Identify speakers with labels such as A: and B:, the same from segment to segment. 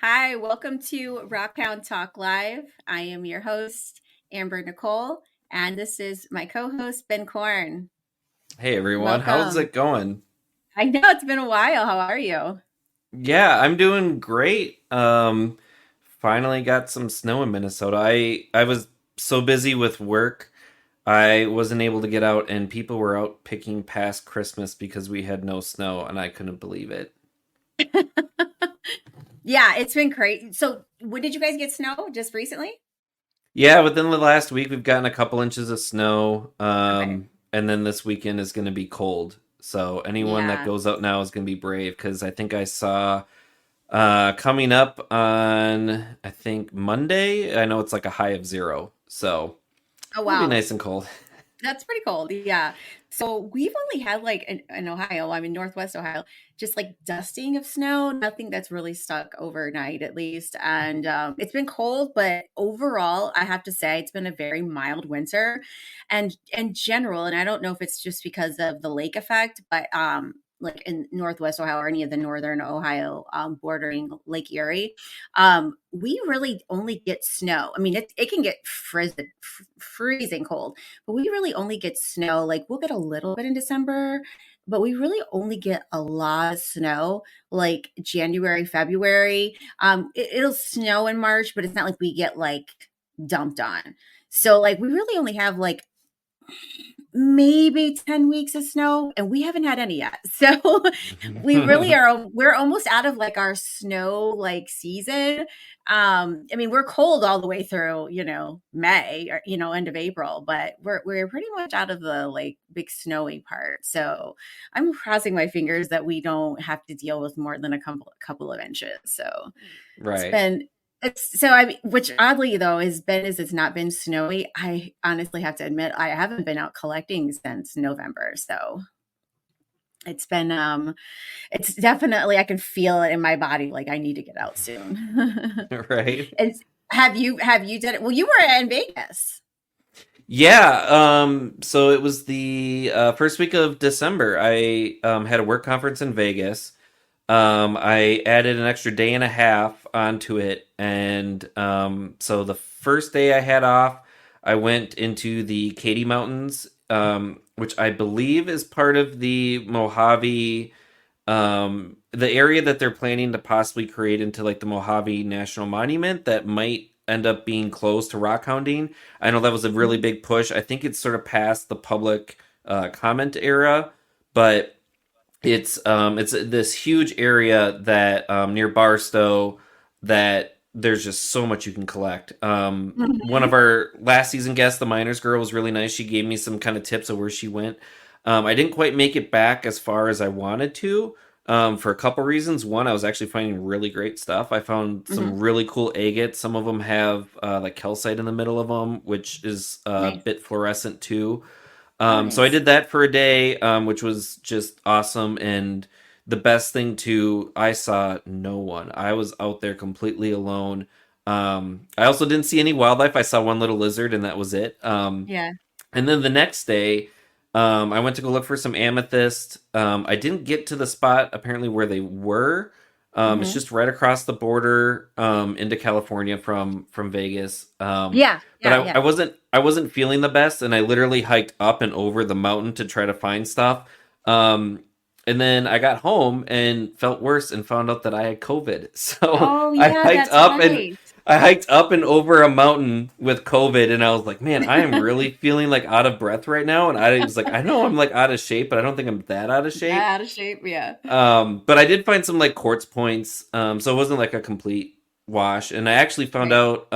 A: Hi, welcome to Rock Pound Talk Live. I am your host, Amber Nicole, and this is my co host, Ben Korn.
B: Hey everyone, how's
A: Welcome.
B: it going?
A: I know it's been a while. How are you?
B: Yeah, I'm doing great. Finally got some snow in Minnesota. I was so busy with work, I wasn't able to get out and people were out picking past Christmas because we had no snow and I couldn't believe it.
A: Yeah, it's been great. So, when did you guys get snow? Just recently?
B: Yeah, within the last week we've gotten a couple inches of snow.
A: Okay.
B: And then this weekend is going to be cold. So anyone that
A: Yeah.
B: goes out now is going to be brave because I think I saw coming up on, I think, Monday. I know it's like a high of 0. So
A: Oh,
B: it'll be
A: wow.
B: nice and cold.
A: That's pretty cold. Yeah. So we've only had like in Ohio, I'm in Northwest Ohio, just like dusting of snow, nothing that's really stuck overnight at least. And it's been cold, but overall, I have to say it's been a very mild winter and in general. And I don't know if it's just because of the lake effect, but like in Northwest Ohio or any of the northern Ohio bordering Lake Erie, we really only get snow. I mean, it can get freezing cold, but we really only get snow. Like we'll get a little bit in December, but we really only get a lot of snow like January, February. It'll snow in March, but it's not like we get like dumped on. So like we really only have like maybe 10 weeks of snow and we haven't had any yet. So we're almost out of like our snow like season. I mean we're cold all the way through, May or end of April, but we're pretty much out of the like big snowy part. So I'm crossing my fingers that we don't have to deal with more than a couple of inches. So it's
B: Right.
A: been it's so I mean, which oddly though has been is it's not been snowy. I honestly have to admit I haven't been out collecting since November. So it's been it's definitely I can feel it in my body like I need to get out soon.
B: Right.
A: And have you did it? Well, you were in Vegas.
B: Yeah, so it was the first week of December. I had a work conference in Vegas. I added an extra day and a half onto it, and so the first day I had off, I went into the Katy Mountains, which I believe is part of the Mojave, the area that they're planning to possibly create into like the Mojave National Monument that might end up being closed to rock hounding. I know that was a really
A: Mhm.
B: big push. I think it's sort of past the public comment era, but it's this huge area that near Barstow that there's just so much you can collect. One
A: Mhm.
B: of our last season guests, the Miners girl, was really nice. She gave me some kind of tips of where she went. I didn't quite make it back as far as I wanted to. For a couple reasons. One, I was actually finding really great stuff. I found some
A: Mhm.
B: really cool agates. Some of them have like calcite in the middle of them, which is a
A: Nice.
B: bit fluorescent too.
A: Oh,
B: So I
A: nice.
B: did that for a day, which was just awesome. And the best thing too, I saw no one. I was out there completely alone. I also didn't see any wildlife. I saw one little lizard, and that was it.
A: Yeah.
B: And then the next day, I went to go look for some amethyst. I didn't get to the spot apparently where they were. It's
A: Mhm.
B: just right across the border into California from Vegas.
A: Yeah.
B: But
A: Yeah.
B: I
A: Yeah.
B: wasn't feeling the best, and I literally hiked up and over the mountain to try to find stuff. Um, and then I got home and felt worse and found out that I had COVID. So
A: Oh, yeah, that's right.
B: I hiked up and over a mountain with COVID, and I was like, man, I am really feeling like out of breath right now. And I was like, I know I'm like out of shape, but I don't think I'm that out of shape.
A: Out of shape, yeah.
B: But I did find some like quartz points, so it wasn't like a complete wash. And I actually found
A: Right.
B: out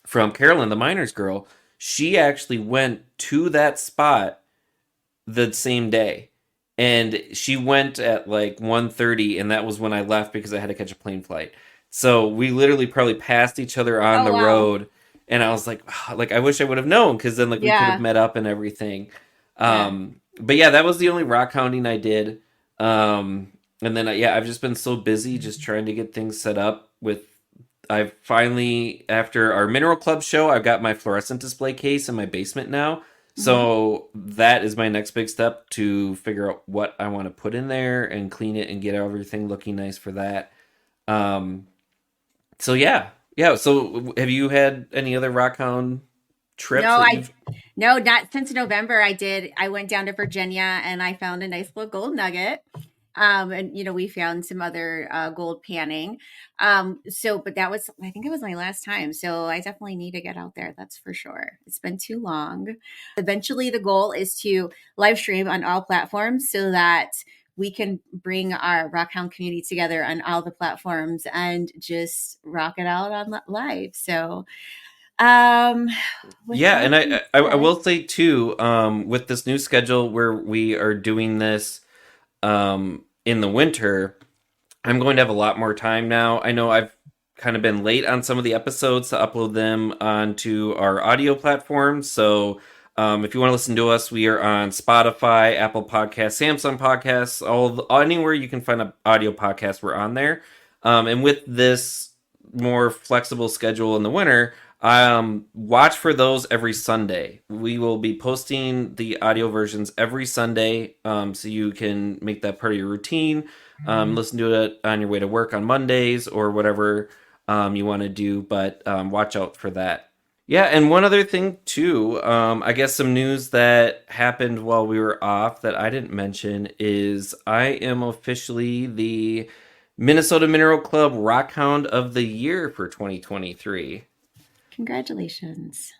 B: from Carolyn, the miners girl, she actually went to that spot the same day. And she went at like 1:30, and that was when I left because I had to catch a plane flight. So we literally probably passed each other on
A: Oh,
B: the
A: wow.
B: road, and I was like, "Ah," like I wish I would have known because then like we could have
A: Yeah.
B: met up and everything.
A: Yeah.
B: But yeah, that was the only rock hounding I did. And then yeah, I've just been so busy just trying to get things set up with. I've finally, after our Mineral Club show, I've got my fluorescent display case in my basement now.
A: Mhm.
B: So that is my next big step to figure out what I want to put in there and clean it and get everything looking nice for that. Um, So yeah, yeah. So have you had any other rockhound trips
A: No,
B: that
A: I
B: you've?
A: no, not since November. I went down to Virginia and I found a nice little gold nugget. And we found some other gold panning. But that was, I think it was my last time. So I definitely need to get out there. That's for sure. It's been too long. Eventually, the goal is to live stream on all platforms so that we can bring our Rockhound community together on all the platforms and just rock it out on live. So, um, with
B: Yeah,
A: that
B: and
A: being
B: I
A: said,
B: will say too, with this new schedule where we are doing this in the winter, I'm going to have a lot more time now. I know I've kind of been late on some of the episodes to upload them onto our audio platforms. So if you want to listen to us, we are on Spotify, Apple Podcasts, Samsung Podcasts, anywhere you can find an audio podcast, we're on there. And with this more flexible schedule in the winter, watch for those every Sunday. We will be posting the audio versions every Sunday, so you can make that part of your routine. Listen to it on your way to work on Mondays or whatever you want to do, but watch out for that. Yeah, and one other thing too, I guess some news that happened while we were off that I didn't mention is I am officially the Minnesota Mineral Club Rockhound of the Year for 2023.
A: congratulations.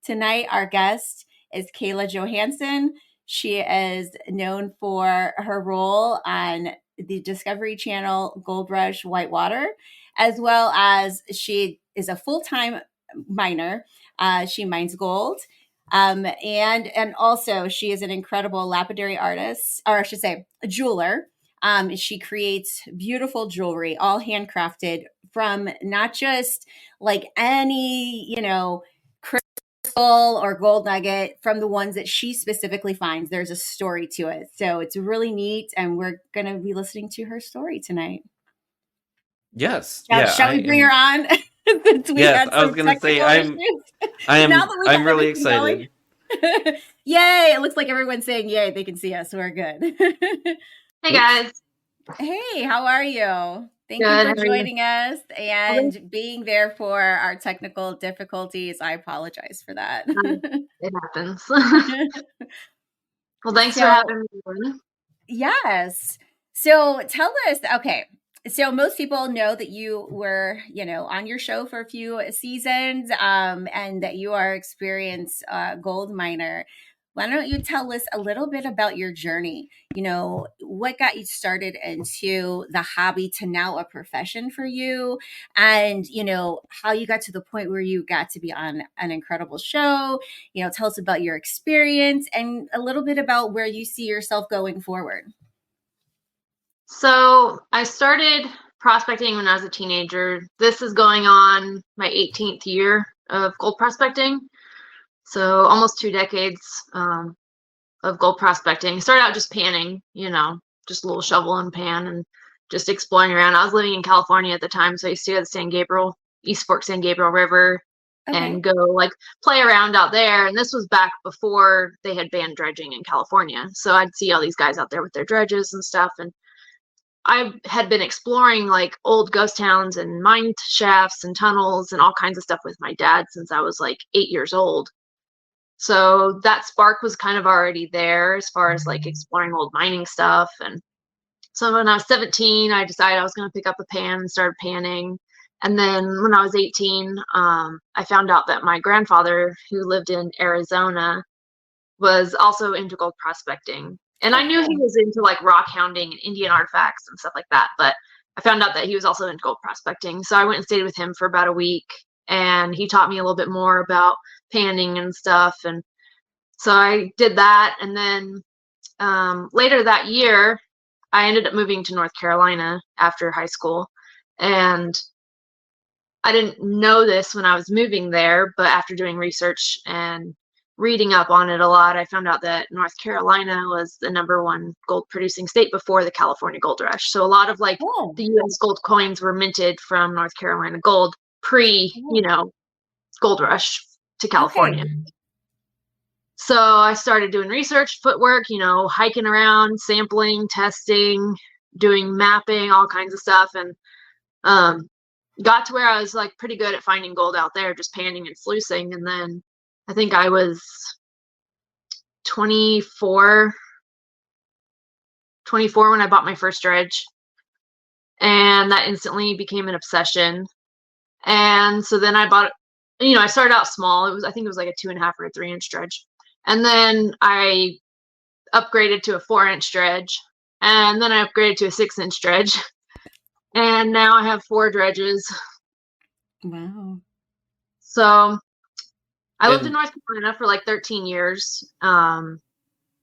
A: Tonight, our guest is Kayla Johanson. She is known for her role on the Discovery Channel Gold Rush Whitewater, as well as she is a full time miner. She mines gold. And also she is an incredible lapidary artist, or I should say, a jeweler. She creates beautiful jewelry, all handcrafted from not just like any, crystal or gold nugget from the ones that she specifically finds. There's a story to it. So it's really neat. And we're going to be listening to her story tonight.
B: Yes,
A: Now,
B: yeah,
A: shall
B: I
A: we bring her
B: am.
A: on since we
B: Yes,
A: had
B: I was
A: some
B: gonna say
A: technical issues? Now that we
B: I'm
A: have
B: really
A: everything going.
B: excited.
A: Yay. It looks like everyone's saying yay. They can see us. So we're good.
C: Hey
B: Oops.
C: guys,
A: Hey, how are you? Thank you
C: good.
A: for
C: How are you?
A: joining us
C: Okay.
A: and being there for our technical difficulties. I apologize for that.
C: It happens. Well, thanks for
A: So,
C: having me on.
A: yes. So tell us, okay. So most people know that you were, on your show for a few seasons, and that you are experienced gold miner. Why don't you tell us a little bit about your journey? What got you started into the hobby to now a profession for you, and how you got to the point where you got to be on an incredible show. Tell us about your experience and a little bit about where you see yourself going forward.
C: So I started prospecting when I was a teenager. This is going on my 18th year of gold prospecting. So almost 2 decades of gold prospecting. Started out just panning, just a little shovel and pan and just exploring around. I was living in California at the time, so I used to go to San Gabriel, East Fork San Gabriel River,
A: Okay.
C: and go like play around out there. And this was back before they had banned dredging in California. So I'd see all these guys out there with their dredges and stuff. And I had been exploring like old ghost towns and mine shafts and tunnels and all kinds of stuff with my dad since I was like 8 years old. So that spark was kind of already there as far as like exploring old mining stuff. And so when I was 17, I decided I was going to pick up a pan and start panning. And then when I was 18, I found out that my grandfather, who lived in Arizona, was also into gold prospecting. And I
A: Oh,
C: knew he
A: cool.
C: was into like rock hounding and Indian artifacts and stuff like that. But I found out that he was also into gold prospecting. So I went and stayed with him for about a week. And he taught me a little bit more about panning and stuff. And so I did that. And then later that year, I ended up moving to North Carolina after high school. And I didn't know this when I was moving there, but after doing research and reading up on it a lot, I found out that North Carolina was the #1 gold producing state before the California gold rush. So a lot of like
A: Cool.
C: the US gold coins were minted from North Carolina gold pre,
A: Cool.
C: gold rush to
A: Okay.
C: California. So I started doing research, footwork, hiking around, sampling, testing, doing mapping, all kinds of stuff. And um, got to where I was like pretty good at finding gold out there, just panning and sluicing. And then I think I was 24, 24 when I bought my first dredge. And that instantly became an obsession. And so then I bought, I started out small. I think it was like a 2.5 or a 3-inch dredge. And then I upgraded to a 4-inch dredge. And then I upgraded to a 6-inch dredge. And now I have 4 dredges.
A: Wow.
C: So I lived in
B: And
C: North Carolina for like 13 years,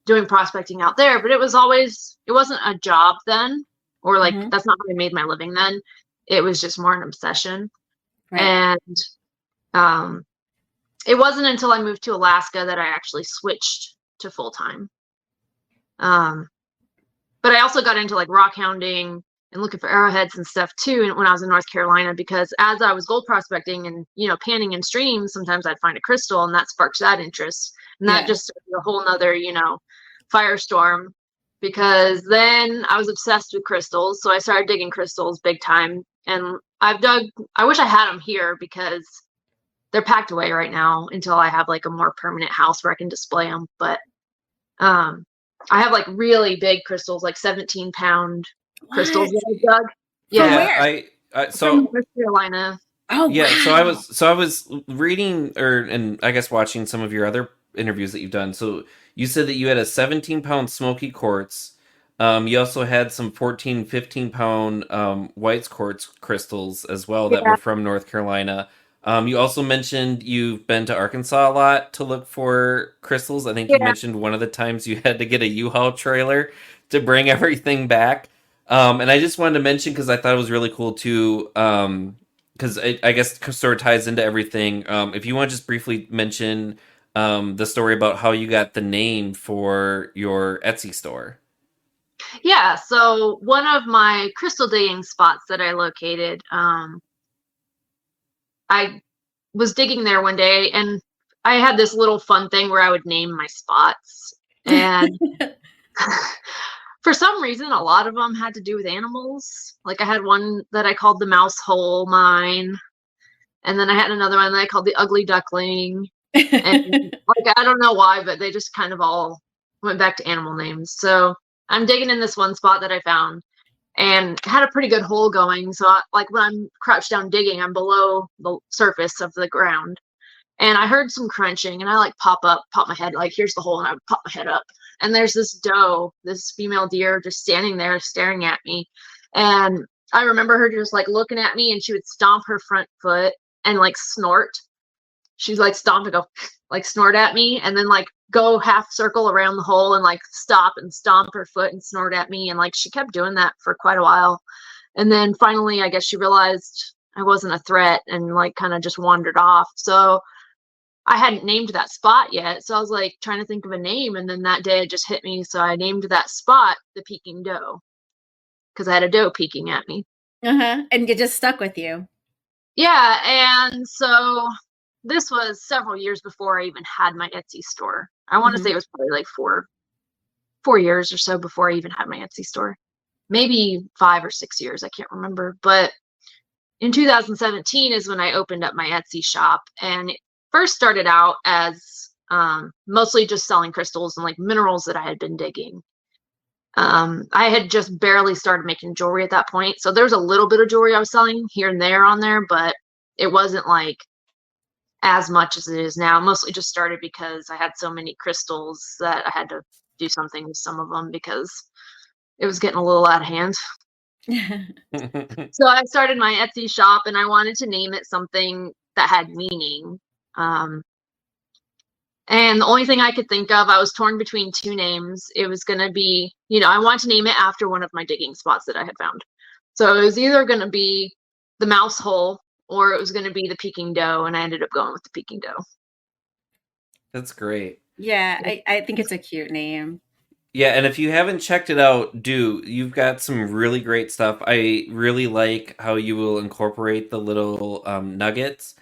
C: doing prospecting out there, but it wasn't a job then, or like
A: Hmm.
C: that's not how I made my living then. It was just more an obsession.
A: Right.
C: And um, it wasn't until I moved to Alaska that I actually switched to full time. Um, but I also got into like rock hounding and looking for arrowheads and stuff too when I was in North Carolina, because as I was gold prospecting and panning in streams, sometimes I'd find a crystal and that sparks that interest, and that
A: Yeah.
C: just started a whole nother firestorm, because then I was obsessed with crystals, so I started digging crystals big time. And I wish I had them here because they're packed away right now until I have like a more permanent house where I can display them. But um, I have like really big crystals, like 17-pound crystals
A: What?
C: that I dug.
A: From
C: Yeah,
B: yeah,
A: where?
C: from
B: so
C: North Carolina.
A: Oh,
B: yeah,
A: wow.
B: so I was reading and I guess watching some of your other interviews that you've done. So you said that you had a 17-pound smoky quartz. You also had some 14, 15-pound whites quartz crystals as well that
C: Yeah,
B: were from North Carolina. You also mentioned you've been to Arkansas a lot to look for crystals. I think you
C: yeah,
B: mentioned one of the times you had to get a U-Haul trailer to bring everything back. And I just wanted to mention because I thought it was really cool too. Because I guess sort of ties into everything. If you want to just briefly mention the story about how you got the name for your Etsy store.
C: yeah. So one of my crystal digging spots that I located, I was digging there one day, and I had this little fun thing where I would name my spots. And for some reason, a lot of them had to do with animals. Like I had one that I called the mouse hole mine, and then I had another one that I called the ugly duckling. And like I don't know why, but they just kind of all went back to animal names. So I'm digging in this one spot that I found and had a pretty good hole going. So like when I'm crouched down digging, I'm below the surface of the ground. And I heard some crunching, and I like pop my head, like here's the hole, and I pop my head up. And there's this doe, this female deer, just standing there staring at me. And I remember her just like looking at me, and she would stomp her front foot and like snort. She'd like stomp and go, like snort at me, and then like go half circle around the hole and like stop and stomp her foot and snort at me. And like she kept doing that for quite a while. And then finally, I guess she realized I wasn't a threat and like kind of just wandered off. So I hadn't named that spot yet. So I was like trying to think of a name. And then that day it just hit me. So I named that spot the Peking Doe because I had a doe peeking at me.
A: Uh-huh. And it just stuck with you.
C: Yeah. And so this was several years before I even had my Etsy store. I want to say
A: Hmm.
C: it was probably like four years or so before I even had my Etsy store. Maybe 5 or 6 years. I can't remember. But in 2017 is when I opened up my Etsy shop, and it first started out as mostly just selling crystals and like minerals that I had been digging. I had just barely started making jewelry at that point, so there was a little bit of jewelry I was selling here and there on there, but it wasn't like as much as it is now. Mostly just started because I had so many crystals that I had to do something with some of them because it was getting a little out of hand. So I started my Etsy shop, and I wanted to name it something that had meaning. Um, and the only thing I could think of, I was torn between two names. It was going to be, I wanted to name it after one of my digging spots that I had found. So it was either going to be the mouse hole or it was going to be the Peking Doe, and I ended up going with the Peking Doe.
B: That's great.
A: Yeah, I think it's a cute name.
B: Yeah, and if you haven't checked it out, do. You've got some really great stuff. I really like how you will incorporate the little nuggets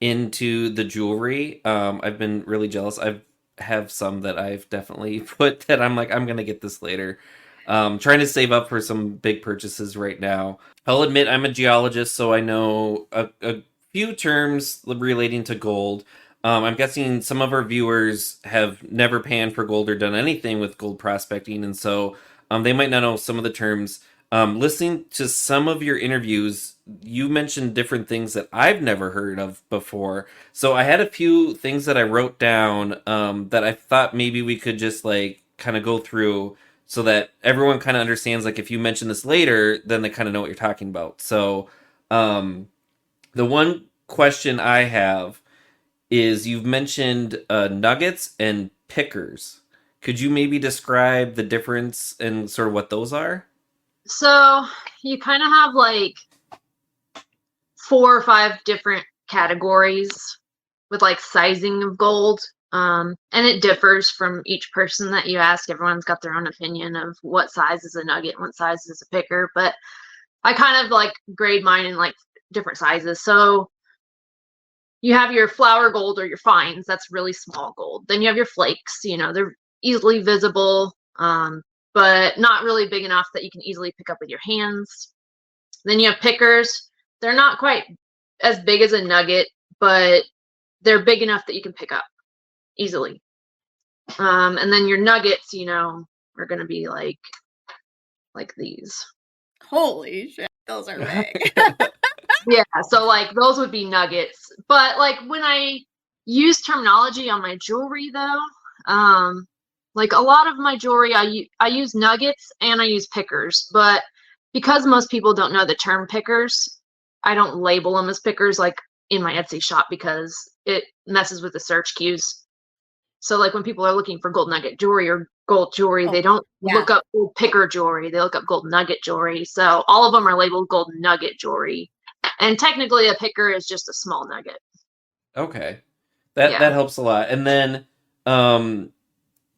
B: into the jewelry. I've been really jealous. I have some that I've definitely put that I'm like, I'm gonna get this later. Trying to save up for some big purchases right now. I'll admit I'm a geologist, so I know a few terms relating to gold. I'm guessing some of our viewers have never panned for gold or done anything with gold prospecting, and so they might not know some of the terms. Listening to some of your interviews, you mentioned different things that I've never heard of before. So I had a few things that I wrote down that I thought maybe we could just like kind of go through so that everyone kind of understands. Like if you mention this later, then they kind of know what you're talking about. So um, the one question I have is you've mentioned nuggets and pickers. Could you maybe describe the difference and sort of what those are?
C: So you kind of have like 4 or 5 different categories with like sizing of gold. And it differs from each person that you ask. Everyone's got their own opinion of what size is a nugget and what size is a picker. But I kind of like grade mine in like different sizes. So you have your flour gold or your fines. That's really small gold. Then you have your flakes. They're easily visible, but not really big enough that you can easily pick up with your hands. Then you have pickers. They're not quite as big as a nugget, but they're big enough that you can pick up easily. And then your nuggets, are going to be like these.
A: Holy shit, those are big.
C: Yeah, so like those would be nuggets. But like when I use terminology on my jewelry though, like a lot of my jewelry I use nuggets and I use pickers, but because most people don't know the term pickers, I don't label them as pickers like in my Etsy shop because it messes with the search queues. So like when people are looking for gold nugget jewelry or gold jewelry,
A: Oh,
C: they don't
A: yeah.
C: look up gold picker jewelry. They look up gold nugget jewelry. So all of them are labeled gold nugget jewelry. And technically a picker is just a small nugget.
B: Okay. That
C: Yeah.
B: helps a lot. And then um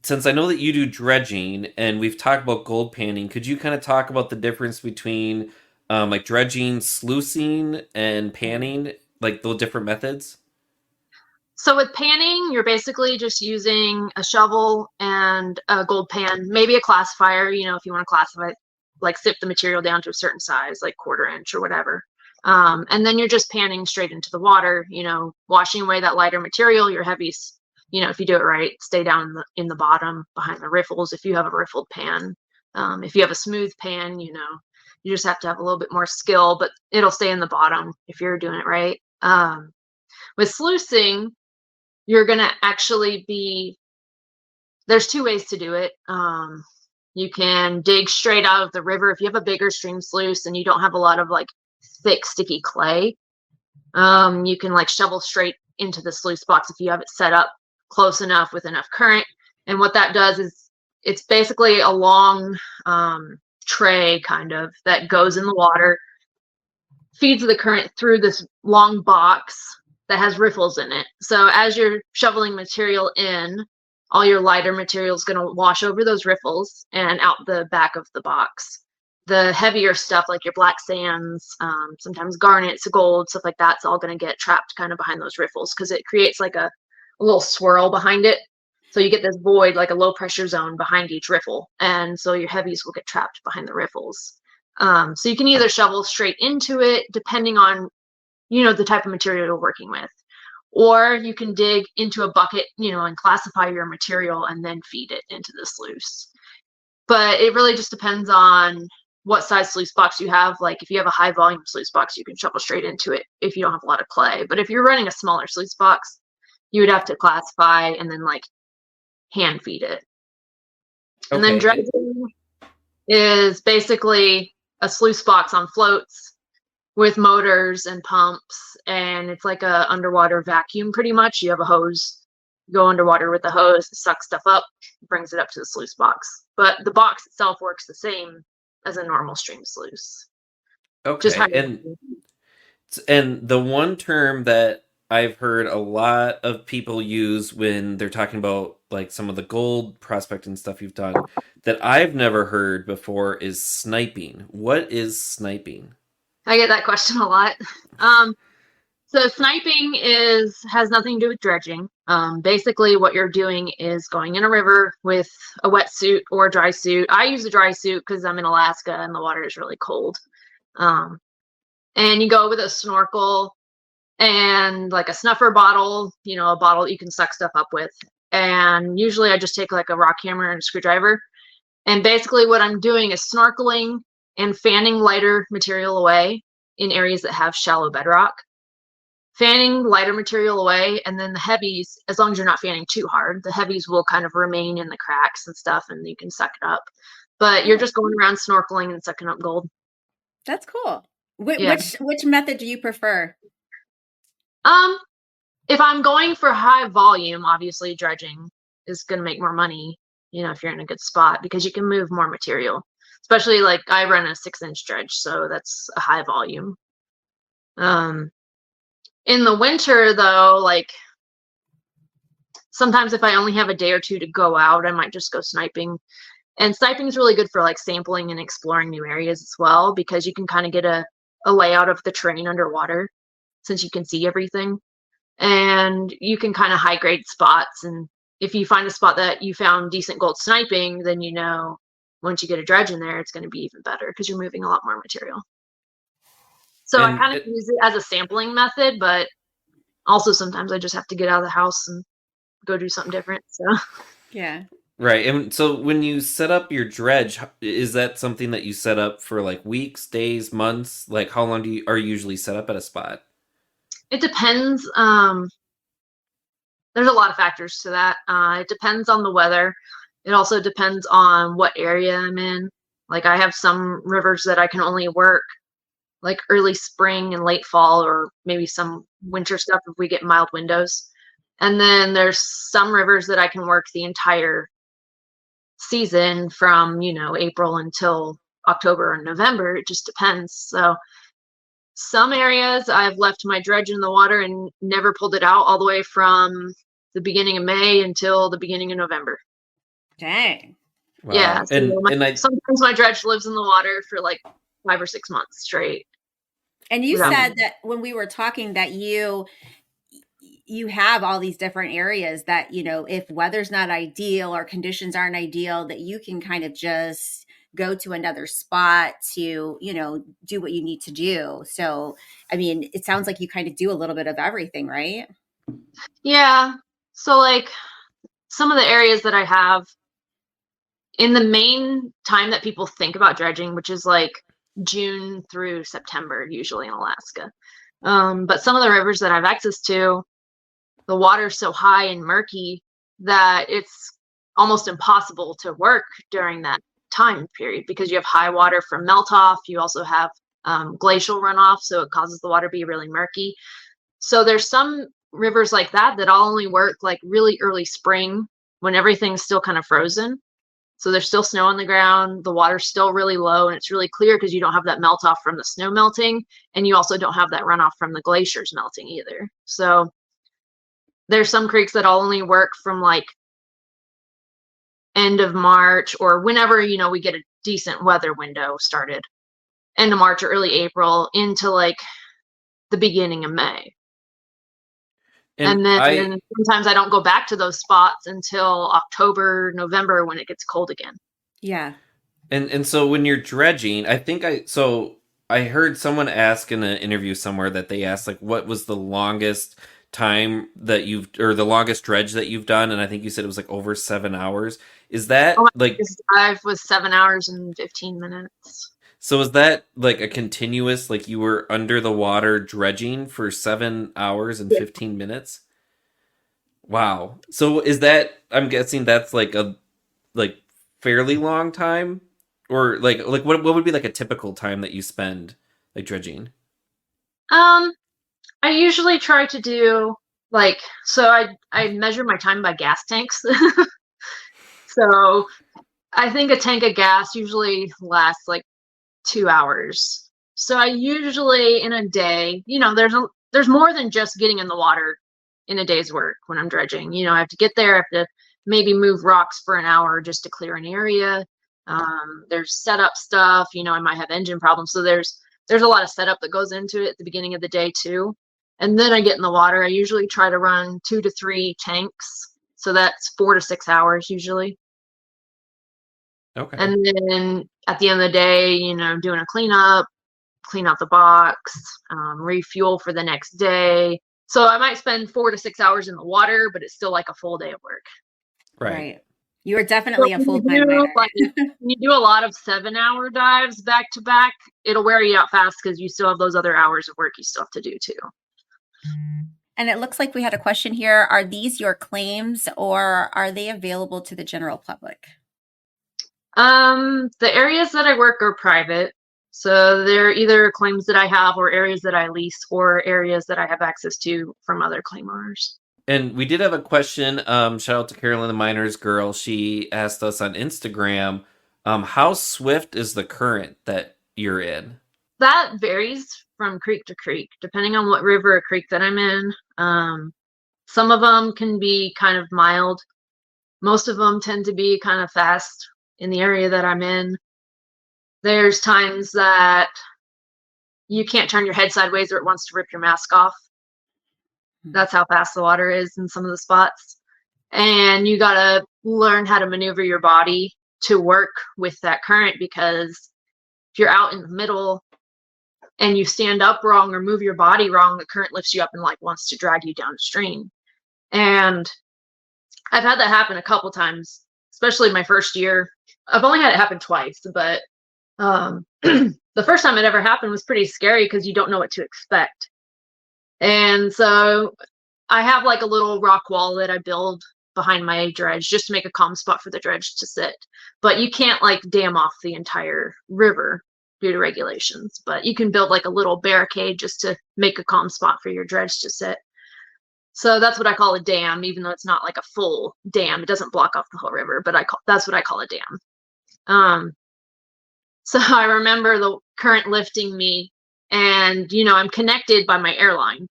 B: since I know that you do dredging and we've talked about gold panning, could you kind of talk about the difference between like dredging, sluicing, and panning, like those different methods?
C: So with panning, you're basically just using a shovel and a gold pan, maybe a classifier, if you want to classify, like sift the material down to a certain size, like 1/4 inch or whatever. And then you're just panning straight into the water, washing away that lighter material, your heavies, if you do it right, stay down in the bottom behind the riffles if you have a riffled pan. If you have a smooth pan, you just have to have a little bit more skill, but it'll stay in the bottom if you're doing it right. With sluicing, you're going to actually there's 2 ways to do it. You can dig straight out of the river. If you have a bigger stream sluice and you don't have a lot of like thick, sticky clay, you can like shovel straight into the sluice box if you have it set up close enough with enough current. And what that does is it's basically a long tray kind of that goes in the water, feeds the current through this long box that has riffles in it. So as you're shoveling material in, all your lighter material is going to wash over those riffles and out the back of the box. The heavier stuff like your black sands, sometimes garnets, gold, stuff like that's all going to get trapped kind of behind those riffles because it creates like a little swirl behind it. So you get this void, like a low pressure zone behind each riffle. And so your heavies will get trapped behind the riffles. So you can either shovel straight into it, depending on, the type of material you're working with, or you can dig into a bucket, and classify your material and then feed it into the sluice. But it really just depends on what size sluice box you have. Like if you have a high volume sluice box, you can shovel straight into it if you don't have a lot of clay. But if you're running a smaller sluice box, you would have to classify and then like hand feed it. And then
B: Okay.
C: dredging is basically a sluice box on floats with motors and pumps, and it's like a underwater vacuum pretty much. You have a hose, go underwater with the hose, suck stuff up, brings it up to the sluice box. But the box itself works the same as a normal stream sluice. Just how
B: Okay. And the one term that I've heard a lot of people use when they're talking about like some of the gold prospecting stuff you've done that I've never heard before is sniping. What is sniping?
C: I get that question a lot. So sniping has nothing to do with dredging. Basically, what you're doing is going in a river with a wetsuit or a dry suit. I use a dry suit because I'm in Alaska and the water is really cold. Um, and you go with a snorkel and like a snuffer bottle, a bottle you can suck stuff up with. And usually I just take like a rock hammer and a screwdriver. And basically what I'm doing is snorkeling and fanning lighter material away in areas that have shallow bedrock. Fanning lighter material away, and then the heavies, as long as you're not fanning too hard, the heavies will kind of remain in the cracks and stuff, and you can suck it up. But you're just going around snorkeling and sucking up gold.
A: That's cool.
C: Yeah.
A: Which method do you prefer?
C: If I'm going for high volume, obviously dredging is going to make more money, if you're in a good spot, because you can move more material. Especially like I run a 6-inch dredge, so that's a high volume. In the winter, though, like sometimes if I only have a day or two to go out, I might just go sniping. And sniping is really good for like sampling and exploring new areas as well, because you can kind of get a layout of the terrain underwater since you can see everything. And you can kind of high grade spots. And if you find a spot that you found decent gold sniping, then once you get a dredge in there, it's going to be even better because you're moving a lot more material. So I kind of use it as a sampling method, but also sometimes I just have to get out of the house and go do something different. So
A: yeah.
B: Right. And so when you set up your dredge, is that something that you set up for like weeks, days, months? Like how long are you usually set up at a spot?
C: it depends. There's a lot of factors to that. It depends on the weather. It also depends on what area I'm in. Like I have some rivers that I can only work like early spring and late fall, or maybe some winter stuff if we get mild windows. And then there's some rivers that I can work the entire season from, April until October or November. It just depends. So some areas I've left my dredge in the water and never pulled it out all the way from the beginning of May until the beginning of November.
A: Dang.
B: Wow.
C: Yeah. So sometimes my dredge lives in the water for like 5 or 6 months straight.
A: And you said that when we were talking that you have all these different areas that, if weather's not ideal or conditions aren't ideal, that you can kind of just go to another spot to, do what you need to do. So, I mean, it sounds like you kind of do a little bit of everything, right?
C: Yeah. So like some of the areas that I have in the main time that people think about dredging, which is like June through September, usually in Alaska. But some of the rivers that I have access to, the water's so high and murky that it's almost impossible to work during that time period because you have high water from melt off. You also have glacial runoff, so it causes the water to be really murky. So there's some rivers like that I'll only work like really early spring when everything's still kind of frozen. So there's still snow on the ground, the water's still really low, and it's really clear because you don't have that melt off from the snow melting, and you also don't have that runoff from the glaciers melting either. So there's some creeks that I'll only work from like end of March or whenever, we get a decent weather window started, end of March or early April into like the beginning of May. And then sometimes I don't go back to those spots until October, November when it gets cold again.
A: Yeah.
B: And so when you're dredging, I heard someone ask in an interview somewhere that they asked like what was the longest time that the longest dredge that you've done, and I think you said it was like over 7 hours. Is that like
C: dive was 7 hours and 15 minutes.
B: So is that like a continuous, like you were under the water dredging for 7 hours and 15 minutes? Wow. So is that, I'm guessing that's like a fairly long time? Or like what would be like a typical time that you spend like dredging?
C: I usually try to do I measure my time by gas tanks. So I think a tank of gas usually lasts like 2 hours. So I usually in a day, there's more than just getting in the water in a day's work when I'm dredging. I have to get there, I have to maybe move rocks for an hour just to clear an area. There's setup stuff, I might have engine problems. So there's a lot of setup that goes into it at the beginning of the day too. and then I get in the water. I usually try to run 2 to 3 tanks. So that's 4 to 6 hours usually.
B: Okay.
C: And then at the end of the day, doing a cleanup, clean out the box, refuel for the next day. So I might spend 4 to 6 hours in the water, but it's still like a full day of work.
B: Right.
A: Right. You are
C: So
A: definitely a full-time miner.
C: when you do a lot of 7-hour dives back to back, it'll wear you out fast because you still have those other hours of work you still have to do too.
A: And it looks like we had a question here. Are these your claims or are they available to the general public?
C: The areas that I work are private. So they're either claims that I have or areas that I lease or areas that I have access to from other claim owners.
B: And we did have a question. Shout out to Carolyn the Miner's Girl. She asked us on Instagram, how swift is the current that you're in?
C: That varies from creek to creek, depending on what river or creek that I'm in. Some of them can be kind of mild. Most of them tend to be kind of fast in the area that I'm in. There's times that you can't turn your head sideways or it wants to rip your mask off. That's how fast the water is in some of the spots. And you got to learn how to maneuver your body to work with that current, because if you're out in the middle and you stand up wrong or move your body wrong, the current lifts you up and like wants to drag you downstream. And I've had that happen a couple times, especially my first year. I've only had it happen twice, but the first time it ever happened was pretty scary because you don't know what to expect. And so I have like a little rock wall that I build behind my dredge just to make a calm spot for the dredge to sit. But you can't like dam off the entire river due to regulations, but you can build like a little barricade just to make a calm spot for your dredge to sit. So that's what I call a dam, even though it's not like a full dam. It doesn't block off the whole river, but that's what I call a dam. So I remember the current lifting me, and I'm connected by my airline.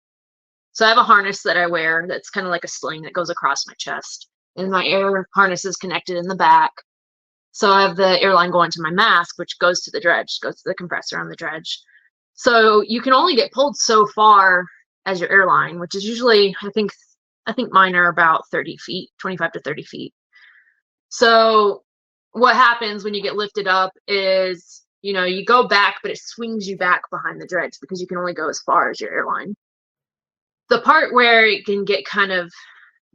C: So I have a harness that I wear that's kind of like a sling that goes across my chest, and my air harness is connected in the back. So I have the airline going to my mask, which goes to the dredge, goes to the compressor on the dredge. So you can only get pulled so far as your airline, which is usually, I think mine are about 30 feet, 25 to 30 feet. So what happens when you get lifted up is, you go back, but it swings you back behind the dredge because you can only go as far as your airline. The part where it can get kind of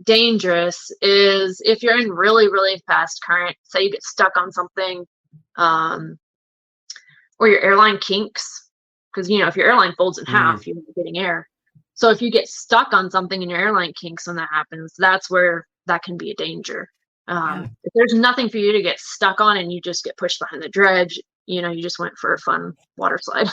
C: dangerous is if you're in really, really fast current, say you get stuck on something, or your airline kinks, because, if your airline folds in half, you're getting air. So if you get stuck on something and your airline kinks when that happens, that's where that can be a danger. If there's nothing for you to get stuck on and you just get pushed behind the dredge, you just went for a fun water slide.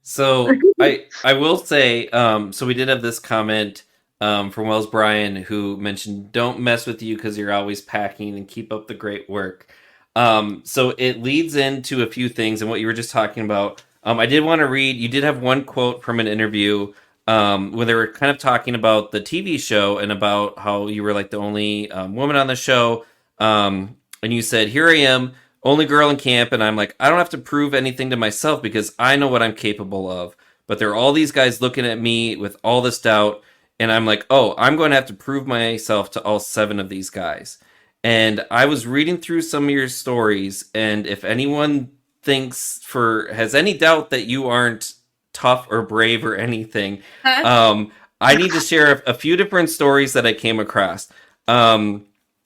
B: So I will say, so we did have this comment from Wells Bryan, who mentioned, don't mess with you because you're always packing, and keep up the great work. So it leads into a few things and what you were just talking about. I did want to read, you did have one quote from an interview where they were kind of talking about the TV show and about how you were like the only woman on the show. And you said, here I am, only girl in camp. And I'm like, I don't have to prove anything to myself because I know what I'm capable of. But there are all these guys looking at me with all this doubt. And I'm like, oh, I'm going to have to prove myself to all 7 of these guys. And I was reading through some of your stories. And if anyone has any doubt that you aren't tough or brave or anything, I need to share a few different stories that I came across.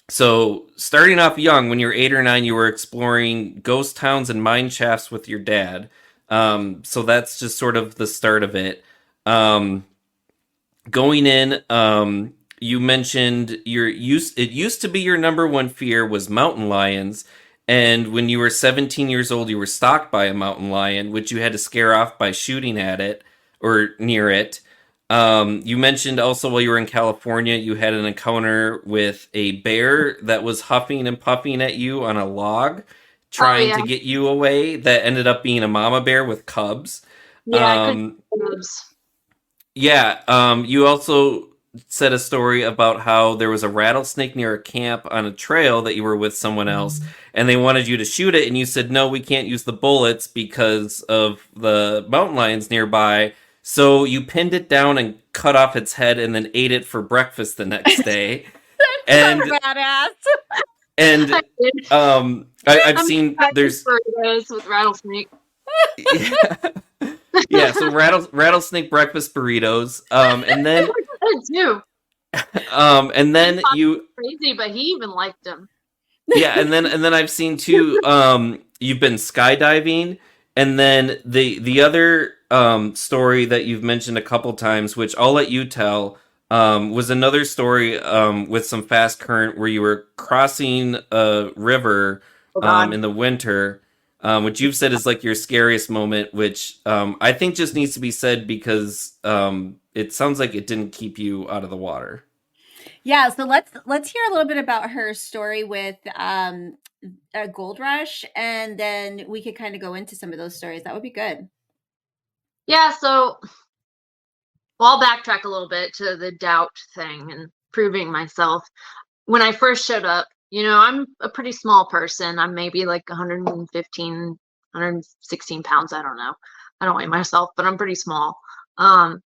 B: So starting off young, when you were 8 or 9, you were exploring ghost towns and mine shafts with your dad. So that's just sort of the start of it. Going in, you mentioned it used to be your number one fear was mountain lions. And when you were 17 years old, you were stalked by a mountain lion, which you had to scare off by shooting at it or near it. You mentioned also while you were in California, you had an encounter with a bear that was huffing and puffing at you on a log, trying to get you away. That ended up being a mama bear with cubs.
C: Yeah, cubs.
B: Yeah, you also said a story about how there was a rattlesnake near a camp on a trail that you were with someone else, and they wanted you to shoot it, and you said, no, we can't use the bullets because of the mountain lions nearby. So you pinned it down and cut off its head and then ate it for breakfast the next day.
A: So
B: And
A: badass.
C: I
B: and
C: did.
B: I've
C: I'm
B: seen
C: breakfast
B: there's
C: burritos with rattlesnake.
B: yeah, yeah. So rattlesnake breakfast burritos.
C: They were good too.
B: And
C: He
B: then
C: thought
B: you
C: crazy, but he even liked them.
B: yeah, and then I've seen too. You've been skydiving, and then the other story that you've mentioned a couple times, which I'll let you tell, was another story with some fast current where you were crossing a river
C: Oh God.
B: in the winter, which you've said is like your scariest moment, which I think just needs to be said because it sounds like it didn't keep you out of the water.
A: Yeah, so let's hear a little bit about her story with a gold rush, and then we could kind of go into some of those stories. That would be good.
C: Yeah, so well, I'll backtrack a little bit to the doubt thing and proving myself. When I first showed up, I'm a pretty small person. I'm maybe like 115, 116 pounds. I don't know. I don't weigh myself, but I'm pretty small. Um,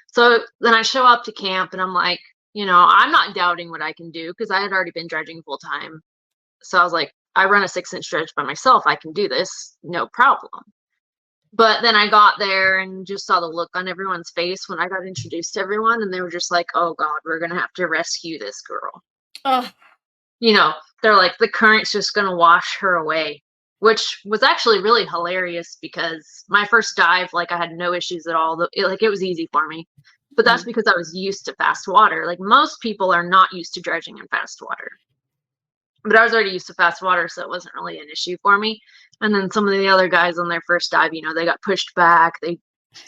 C: so then I show up to camp and I'm like, I'm not doubting what I can do because I had already been dredging full time. So I was like, I run a 6-inch dredge by myself. I can do this, no problem. But then I got there and just saw the look on everyone's face when I got introduced to everyone, and they were just like, "Oh God, we're gonna have to rescue this girl."
A: Oh,
C: They're like, the current's just gonna wash her away, which was actually really hilarious because my first dive, like, I had no issues at all. It was easy for me, but that's
A: mhm.
C: because I was used to fast water. Like most people are not used to dredging in fast water, but I was already used to fast water, so it wasn't really an issue for me. And then some of the other guys on their first dive, they got pushed back. They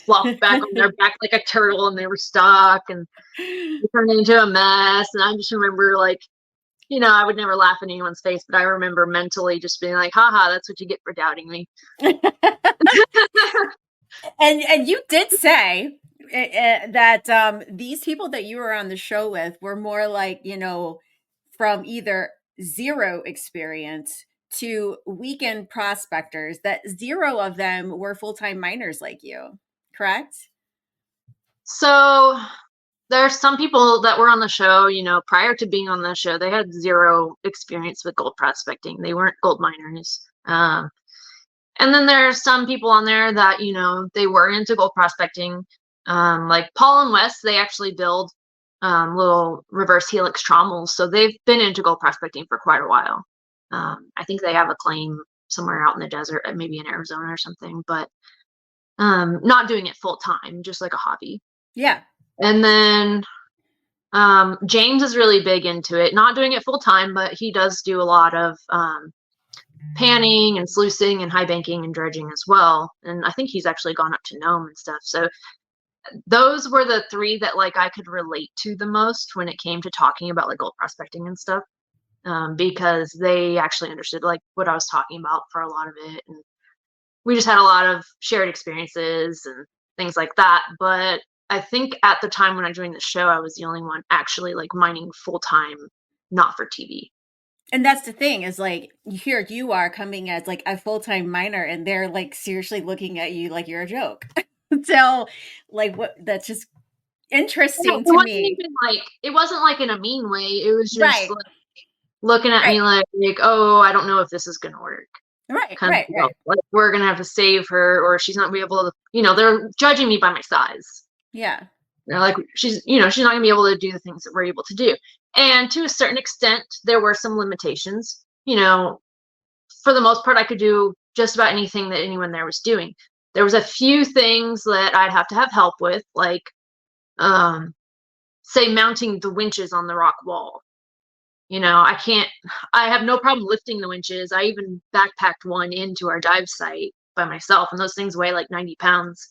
C: flopped back on their back like a turtle and they were stuck and it turned into a mess. And I just remember like, I would never laugh in anyone's face, but I remember mentally just being like, haha, that's what you get for doubting me.
A: And you did say that these people that you were on the show with were more like, from either zero experience to weekend prospectors, that zero of them were full-time miners like you, correct?
C: So there's some people that were on the show, prior to being on the show, they had zero experience with gold prospecting. They weren't gold miners. And then there's some people on there that, they were into gold prospecting. Like Paul and Wes, they actually build little reverse helix trommels. So they've been into gold prospecting for quite a while. I think they have a claim somewhere out in the desert, maybe in Arizona or something, but not doing it full time, just like a hobby.
A: Yeah.
C: And then James is really big into it, not doing it full time, but he does do a lot of panning and sluicing and high banking and dredging as well. And I think he's actually gone up to Nome and stuff. So those were the three that like I could relate to the most when it came to talking about like gold prospecting and stuff, because they actually understood like what I was talking about for a lot of it. And we just had a lot of shared experiences and things like that. But I think at the time when I joined the show, I was the only one actually like mining full time, not for TV.
A: And that's the thing is like here you are coming as like a full-time miner and they're like seriously looking at you like you're a joke. So like what that's just
C: Yeah,
A: interesting
C: it
A: to
C: wasn't
A: me.
C: even like it wasn't like in a mean way. It was just
A: Right.
C: like looking at
A: Right.
C: me like, oh, I don't know if this is gonna work.
A: Right.
C: Kind of
A: Right. Right.
C: like we're gonna have to save her, or she's not gonna be able to. They're judging me by my size.
A: Yeah.
C: They're like, she's not gonna be able to do the things that we're able to do. And to a certain extent, there were some limitations. For the most part, I could do just about anything that anyone there was doing. There was a few things that I'd have to have help with, like, say, mounting the winches on the rock wall. I have no problem lifting the winches. I even backpacked one into our dive site by myself, and those things weigh like 90 pounds.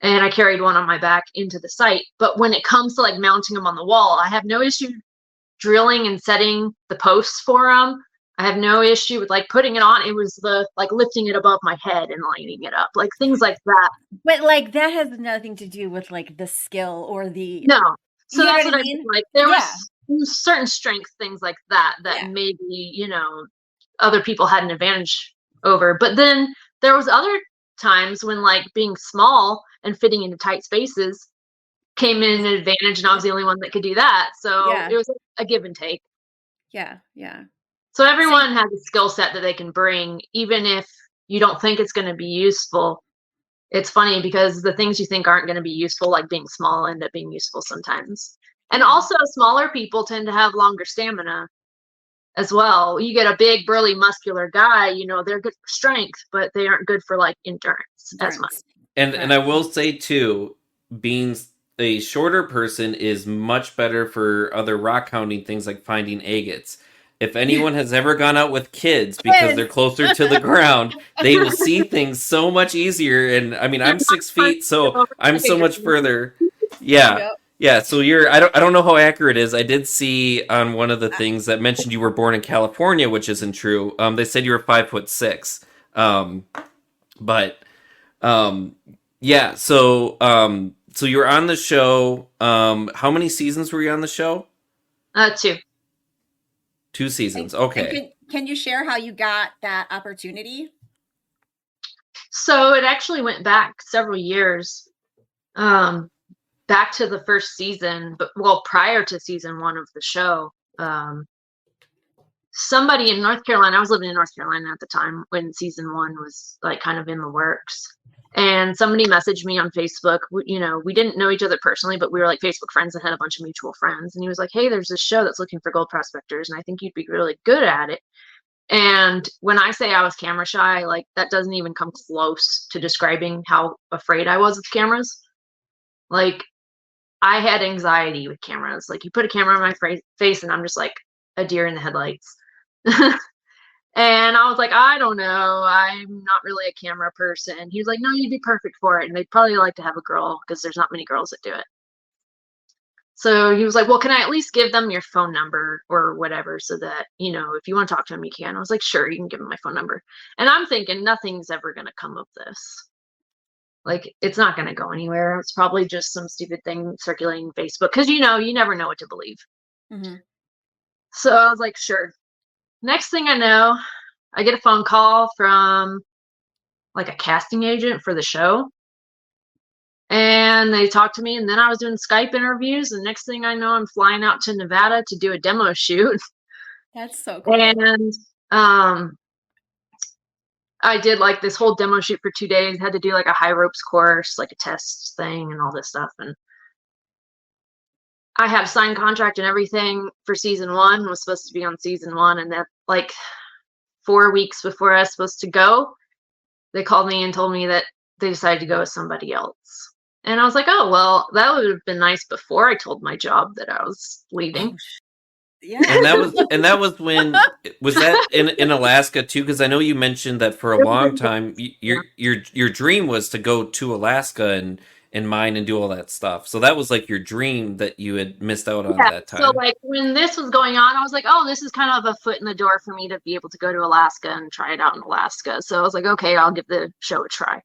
C: And I carried one on my back into the site. But when it comes to like mounting them on the wall, I have no issue drilling and setting the posts for them. I have no issue with like putting it on. It was the like lifting it above my head and lining it up, like things like that.
A: But like that has nothing to do with like the skill or the
C: No. So
A: you know
C: that's
A: what I
C: what I mean.
A: mean?
C: Like there
A: Yeah.
C: was certain strength things like that that
A: Yeah.
C: maybe, other people had an advantage over. But then there was other times when like being small and fitting into tight spaces came in an advantage, and I was the only one that could do that. So
A: Yeah.
C: it was a give and take.
A: Yeah. Yeah.
C: So
A: Same.
C: everyone has a skill set that they can bring, even if you don't think it's going to be useful. It's funny because the things you think aren't going to be useful, like being small, end up being useful sometimes. And
A: Yeah.
C: also, smaller people tend to have longer stamina as well. You get a big, burly, muscular guy, you know, they're good for strength, but they aren't good for like endurance as much.
A: Endurance.
B: And I
A: Correct.
B: will say too, being a shorter person is much better for other rock hounding things like finding agates. If anyone has ever gone out with kids because they're
A: Kids.
B: closer to the ground, they will see things so much easier. And I mean,
C: They're
B: I'm
C: not
B: six
C: fun
B: feet,
C: to
B: so
C: go over
B: I'm so much
C: again.
B: further. Yeah.
A: Yep.
B: Yeah, so you're I don't know how accurate it is. I did see on one of the things that mentioned you were born in California, which isn't true. They said you were 5'6". But um, yeah, so you were on the show. How many seasons were you on the show?
C: Two.
B: 2 seasons.
A: And
B: Okay.
A: can you share how you got that opportunity?
C: So it actually went back several years, um, back to the first season, but well, prior to season one of the show. Somebody in North Carolina, I was living in North Carolina at the time when season one was like kind of in the works. And somebody messaged me on Facebook. You know, we didn't know each other personally, but we were like Facebook friends and had a bunch of mutual friends. And he was like, "Hey, there's this show that's looking for gold prospectors, and I think you'd be really good at it." And when I say I was camera shy, like that doesn't even come close to describing how afraid I was of cameras. Like I had anxiety with cameras. Like you put a camera on my face and I'm just like a deer in the headlights. And I was like, I don't know. I'm not really a camera person. He was like, no, you'd be perfect for it. And they'd probably like to have a girl because there's not many girls that do it. So he was like, well, can I at least give them your phone number or whatever so that, you know, if you want to talk to them, you can. I was like, sure, you can give them my phone number. And I'm thinking nothing's ever going to come of this. Like, it's not going to go anywhere. It's probably just some stupid thing circulating Facebook because, you know, you never know what to believe.
A: Mm-hmm.
C: So I was like, sure. Next thing I know, I get a phone call from like a casting agent for the show. And they talked to me, and then I was doing Skype interviews. And next thing I know, I'm flying out to Nevada to do a demo shoot.
A: That's so cool.
C: And I did like this whole demo shoot for 2 days, had to do like a high ropes course, like a test thing, and all this stuff. And I had a signed contract and everything for season one, was supposed to be on season one. And then, like, 4 weeks before I was supposed to go, they called me and told me that they decided to go with somebody else. And I was like, oh, well, that would have been nice before I told my job that I was leaving.
A: Oh, yeah.
B: And that was when was that in Alaska too? Because I know you mentioned that for a long time your dream was to go to Alaska and mine and do all that stuff. So that was like your dream that you had missed out on
C: Yeah.
B: that
C: So
B: time.
C: like when this was going on, I was like, oh, this is kind of a foot in the door for me to be able to go to Alaska and try it out in Alaska. So I was like, okay, I'll give the show a try.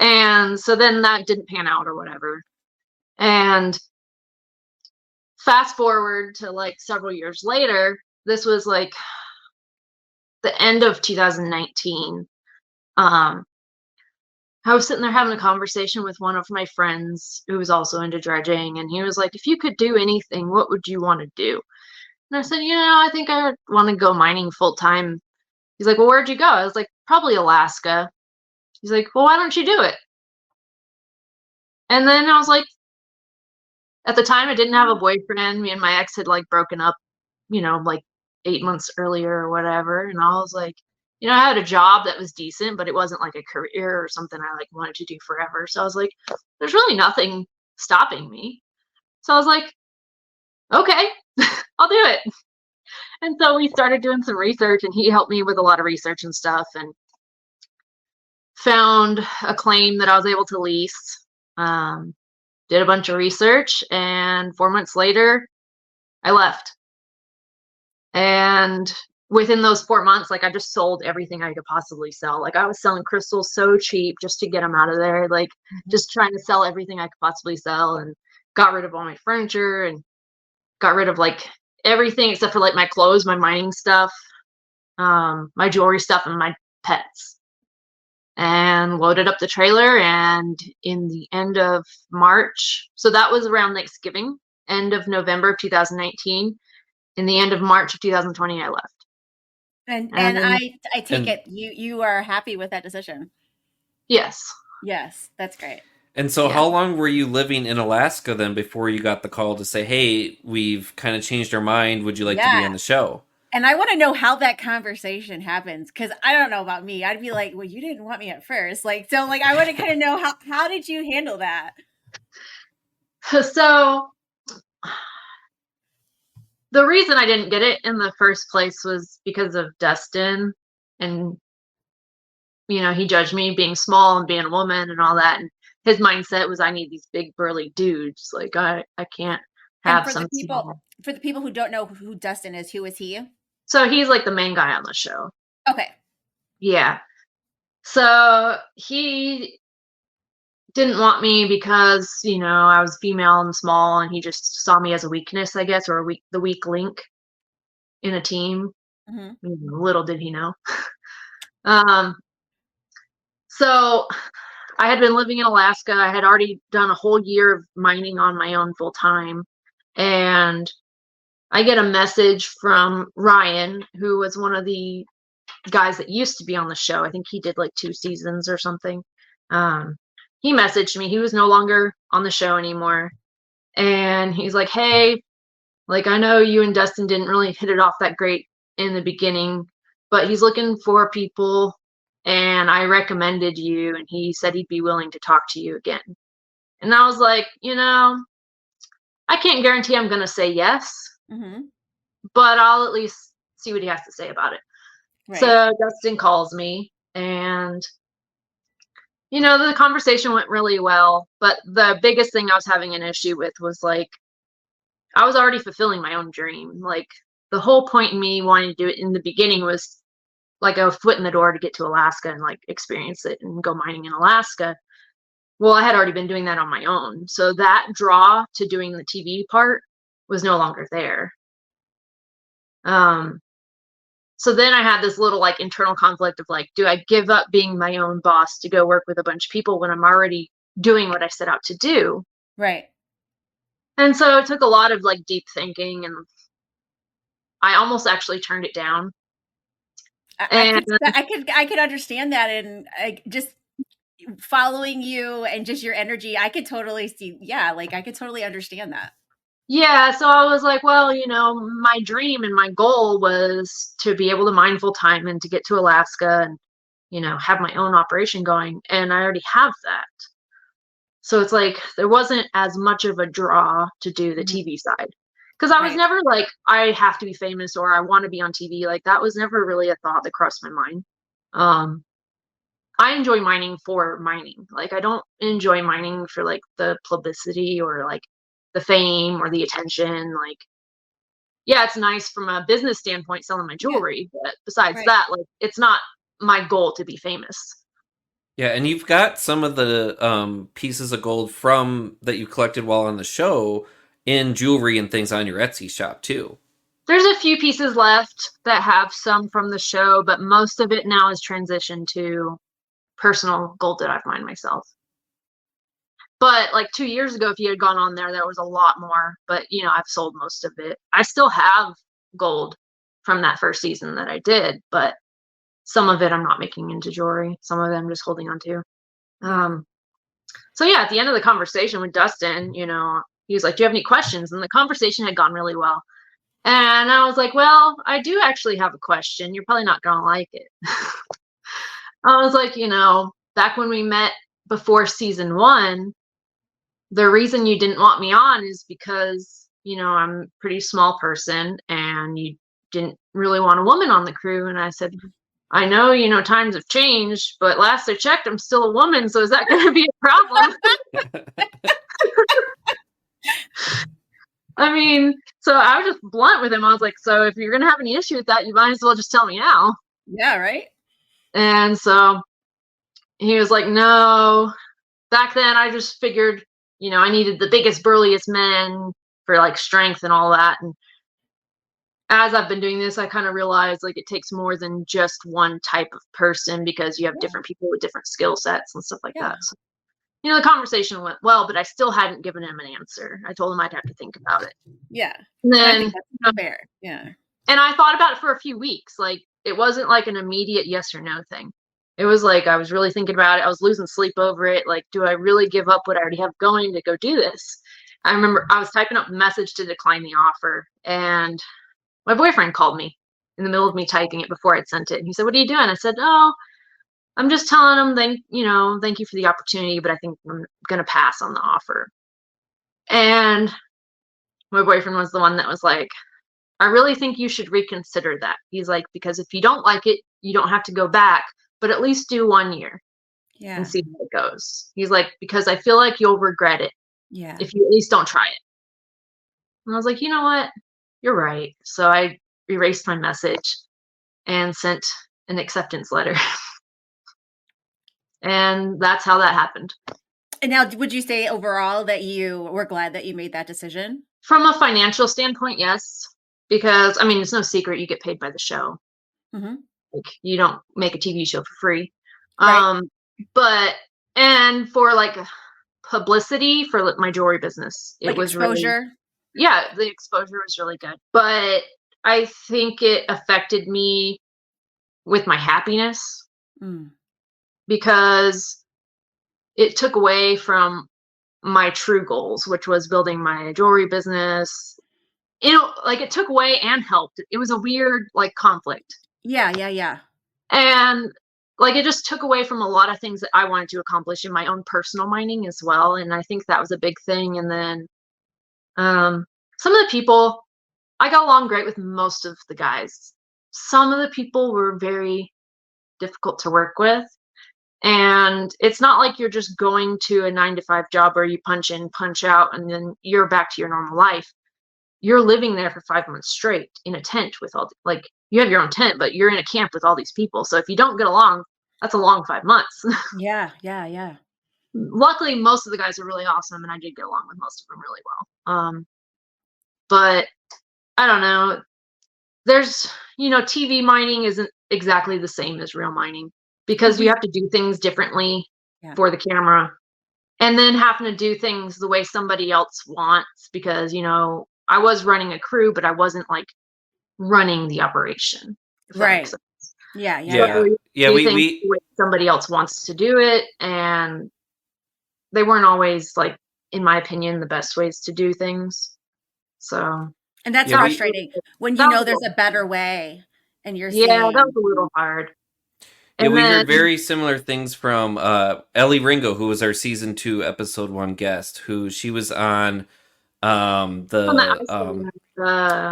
C: And so then that didn't pan out or whatever. And fast forward to like several years later, this was like the end of 2019. I was sitting there having a conversation with one of my friends who was also into dredging, and he was like, if you could do anything, what would you want to do? And I said, I think I want to go mining full time. He's like, well, where'd you go? I was like, probably Alaska. He's like, well, why don't you do it? And then I was like, at the time, I didn't have a boyfriend. Me and my ex had like broken up, like 8 months earlier or whatever. And I was like, I had a job that was decent, but it wasn't like a career or something I like wanted to do forever. So I was like, there's really nothing stopping me. So I was like, okay, I'll do it. And so we started doing some research, and he helped me with a lot of research and stuff, and found a claim that I was able to lease. Did a bunch of research, and 4 months later, I left. And within those 4 months, like I just sold everything I could possibly sell. Like I was selling crystals so cheap just to get them out of there. Like just trying to sell everything I could possibly sell, and got rid of all my furniture and got rid of like everything except for like my clothes, my mining stuff, my jewelry stuff, and my pets. and loaded up the trailer. And in the end of March, so that was around Thanksgiving, end of November of 2019. In the end of March of 2020, I left.
A: And
C: And
A: I take
B: And
A: it you are happy with that decision.
C: yes.
A: Yes, that's great.
B: and so
C: Yeah.
B: how long were you living in Alaska then before you got the call to say, "Hey, we've kind of changed our mind. Would you like to be
A: Yeah.
B: on the show?"
A: And I want to know how that conversation happens because I don't know about me. I'd be like, well, you didn't want me at first. Like, so like I want to kind of know how did you handle that?
C: So the reason I didn't get it in the first place was because of Dustin. And, he judged me being small and being a woman and all that. And his mindset was, I need these big burly dudes. Like, I can't
A: And
C: have some small.
A: for the people who don't know who Dustin is, who is he?
C: So he's like the main guy on the show.
A: Okay.
C: Yeah. So he didn't want me because, I was female and small, and he just saw me as a weakness, I guess, or the weak link in a team.
A: Mm-hmm.
C: Little did he know. um, so I had been living in Alaska. I had already done a whole year of mining on my own full time. And I get a message from Ryan, who was one of the guys that used to be on the show. I think he did like 2 seasons or something. He messaged me. He was no longer on the show anymore. And he's like, hey, like, I know you and Dustin didn't really hit it off that great in the beginning, but he's looking for people, and I recommended you, and he said he'd be willing to talk to you again. And I was like, I can't guarantee I'm going to say yes,
A: Mm-hmm.
C: but I'll at least see what he has to say about it.
A: Right.
C: So Dustin calls me, and the conversation went really well, but the biggest thing I was having an issue with was, like, I was already fulfilling my own dream. Like, the whole point in me wanting to do it in the beginning was like a foot in the door to get to Alaska and like experience it and go mining in Alaska. Well, I had already been doing that on my own. So that draw to doing the TV part was no longer there. So then I had this little like internal conflict of like, do I give up being my own boss to go work with a bunch of people when I'm already doing what I set out to do?
A: Right.
C: And so it took a lot of like deep thinking, and I almost actually turned it down.
A: I could understand that, and just following you and just your energy, I could totally see. Yeah, like I could totally understand that.
C: Yeah, so I was like, well, my dream and my goal was to be able to mine full time and to get to Alaska and, have my own operation going. And I already have that. So it's like there wasn't as much of a draw to do the TV side. Because I was never like, I have to be famous or I want to be on TV. Like, that was never really a thought that crossed my mind. I enjoy mining for mining. Like, I don't enjoy mining for like the publicity or like the fame or the attention. Like, yeah, it's nice from a business standpoint selling my jewelry, but besides that, like, it's not my goal to be famous.
B: Yeah, and you've got some of the pieces of gold from that you collected while on the show in jewelry and things on your Etsy shop too.
C: There's a few pieces left that have some from the show, but most of it now is transitioned to personal gold that I've mined myself. But like 2 years ago, if you had gone on there, there was a lot more. But I've sold most of it. I still have gold from that first season that I did, but some of it I'm not making into jewelry. Some of it I'm just holding on to. So yeah, at the end of the conversation with Dustin, he was like, "Do you have any questions?" And the conversation had gone really well. And I was like, "Well, I do actually have a question. You're probably not gonna like it." I was like, back when we met before season 1, the reason you didn't want me on is because, I'm a pretty small person and you didn't really want a woman on the crew. And I said, I know, times have changed, but last I checked, I'm still a woman. So is that going to be a problem? I mean, so I was just blunt with him. I was like, so if you're going to have any issue with that, you might as well just tell me now.
A: Yeah, right.
C: And so he was like, no. Back then, I just figured, I needed the biggest, burliest men for like strength and all that. And as I've been doing this, I kind of realized like it takes more than just one type of person because you have
A: Yeah.
C: different people with different skill sets and stuff like
A: Yeah.
C: that. So, the conversation went well, but I still hadn't given him an answer. I told him I'd have to think about it.
A: Yeah.
C: And
A: And I
C: then,
A: think that's fair. Yeah.
C: and I thought about it for a few weeks. Like it wasn't like an immediate yes or no thing. It was like I was really thinking about it. I was losing sleep over it. Like, do I really give up what I already have going to go do this? I remember I was typing up a message to decline the offer, and my boyfriend called me in the middle of me typing it before I'd sent it. And he said, "What are you doing?" I said, "Oh, I'm just telling him thank you for the opportunity, but I think I'm gonna pass on the offer." And my boyfriend was the one that was like, "I really think you should reconsider that." He's like, "Because if you don't like it, you don't have to go back, but at least do 1 year and
A: Yeah.
C: see how it goes." He's like, "Because I feel like you'll regret it
A: Yeah.
C: if you at least don't try it." And I was like, "You know what? You're right." So I erased my message and sent an acceptance letter. And that's how that happened.
A: And now, would you say overall that you were glad that you made that decision?
C: From a financial standpoint, yes, because I mean, it's no secret you get paid by the show.
A: Mhm.
C: Like you don't make a TV show for free.
A: Right.
C: Um, but and for like publicity for my jewelry business, it
A: Like
C: was really,
A: exposure?
C: yeah, the exposure was really good. But I think it affected me with my happiness
A: Mm.
C: because it took away from my true goals, which was building my jewelry business. Like it took away and helped. It was a weird like conflict.
A: Yeah, yeah, yeah.
C: And like it just took away from a lot of things that I wanted to accomplish in my own personal mining as well. And I think that was a big thing. And then some of the people, I got along great with most of the guys. Some of the people were very difficult to work with. And it's not like you're just going to a 9 to 5 job where you punch in, punch out, and then you're back to your normal life. You're living there for 5 months straight in a tent with like you have your own tent, but you're in a camp with all these people. So if you don't get along, that's a long 5 months.
A: Yeah, yeah, yeah.
C: Luckily, most of the guys are really awesome, and I did get along with most of them really well. But I don't know. There's, TV mining isn't exactly the same as real mining
A: Would
C: because you
A: you
C: have to do things differently
A: Yeah.
C: for the camera. And then having to do things the way somebody else wants because, I was running a crew, but I wasn't like running the operation, if that makes
A: Right.
C: sense.
A: Yeah, yeah,
C: So
A: yeah.
B: Yeah,
C: you
B: yeah.
C: do
B: We
C: things the
B: we
C: way somebody else wants to do it, and they weren't always like, in my opinion, the best ways to do things. So
A: And that's
B: yeah
C: that was,
B: we
A: frustrating when you
C: that was
A: know
C: a
A: there's
C: little,
A: a better way and you're
C: yeah, that was
A: seeing
C: a little hard.
B: Yeah,
C: And
B: we
C: then
B: heard very similar things from Ellie Ringo, who was our season 2, episode 1 guest, who she was on
C: on the
B: the
C: Iceland,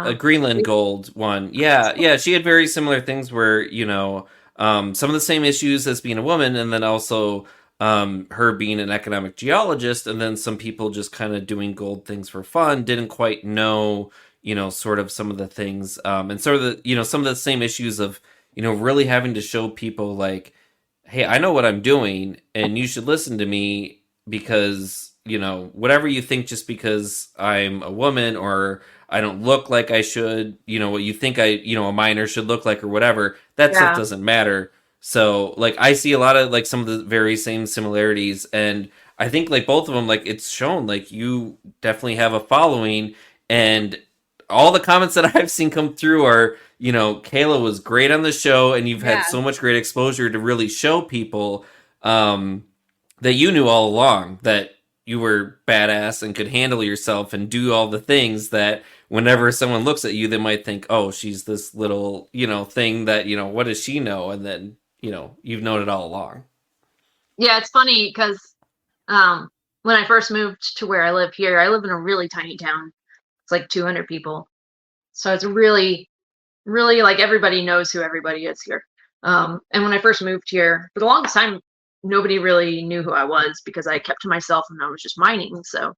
B: a Greenland Gold one. Yeah, yeah, she had very similar things where, some of the same issues as being a woman, and then also her being an economic geologist, and then some people just kind of doing gold things for fun, didn't quite know, sort of some of the things, and sort of the, some of the same issues of, really having to show people like, hey, I know what I'm doing, and you should listen to me because, whatever you think just because I'm a woman or I don't look like I should, what you think a miner should look like or whatever, that stuff
C: yeah,
B: doesn't matter. So, like, I see a lot of, like, some of the very same similarities, and I think, like, both of them, like, it's shown, like, you definitely have a following, and all the comments that I've seen come through are, Kayla was great on the show, and you've had
A: yeah.
B: so much great exposure to really show people that you knew all along that you were badass and could handle yourself and do all the things that whenever someone looks at you, they might think, oh, she's this little, thing that, what does she know? And then, you've known it all along.
C: yeah. It's funny because when I first moved to where I live here, I live in a really tiny town. It's like 200 people, so it's really, really like everybody knows who everybody is here. And when I first moved here, for the longest time, nobody really knew who I was because I kept to myself and I was just mining. So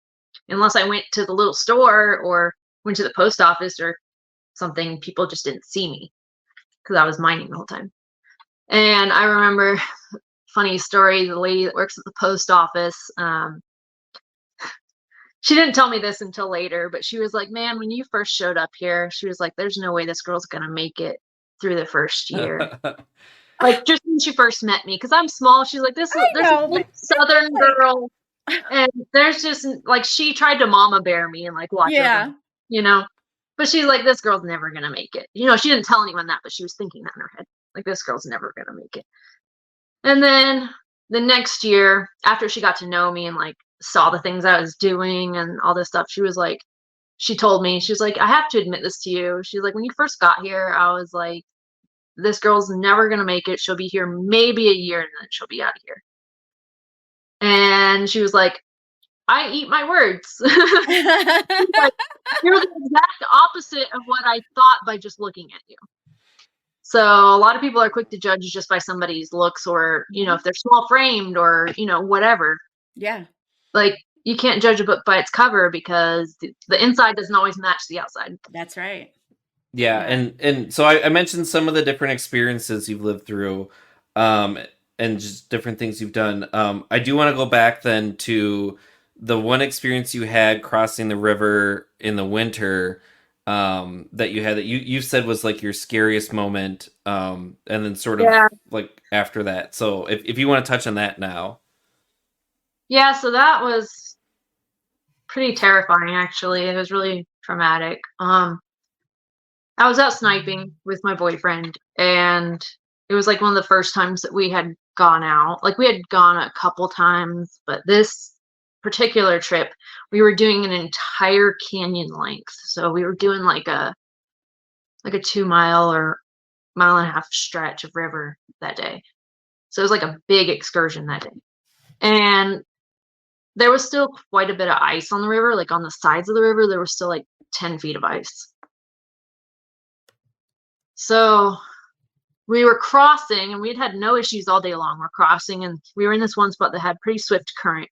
C: unless I went to the little store or went to the post office or something, people just didn't see me because I was mining the whole time. And I remember, funny story, the lady that works at the post office, she didn't tell me this until later, but she was like, man, when you first showed up here, she was like, there's no way this girl's gonna make it through the first year. Like just when she first met me, because I'm small, she's like,
A: I
C: there's this
A: know,
C: little
A: but
C: southern
A: like
C: girl, and there's just like she tried to mama bear me and like watch over me,
A: yeah.
C: you know. But she's like, this girl's never gonna make it. You know, she didn't tell anyone that, but she was thinking that in her head. Like this girl's never gonna make it. And then the next year, after she got to know me and like saw the things I was doing and all this stuff, she was like, she told me, she was like, I have to admit this to you. She's like, when you first got here, I was like, this girl's never gonna make it. She'll be here maybe a year and then she'll be out of here. And she was like, I eat my words. Like, you're the exact opposite of what I thought by just looking at you. So a lot of people are quick to judge just by somebody's looks or, you know, if they're small framed or, you know, whatever.
A: Yeah,
C: Like you can't judge a book by its cover because the inside doesn't always match the outside.
A: that's right.
B: Yeah,
A: Yeah.
B: and so I mentioned some of the different experiences you've lived through, um, and just different things you've done. I do want to go back then to the one experience you had crossing the river in the winter, that you had that you said was like your scariest moment, and then sort of
C: Yeah.
B: like after that. So if you want to touch on that now.
C: Yeah, so that was pretty terrifying actually. It was really traumatic. I was out sniping with my boyfriend, and it was like one of the first times that we had gone out. Like we had gone a couple times, but this particular trip, we were doing an entire canyon length. So we were doing like a 2 mile or mile and a half stretch of river that day. So it was like a big excursion that day. And there was still quite a bit of ice on the river, like on the sides of the river, there was still like 10 feet of ice. So we were crossing and we had no issues all day long. We're crossing and we were in this one spot that had pretty swift current.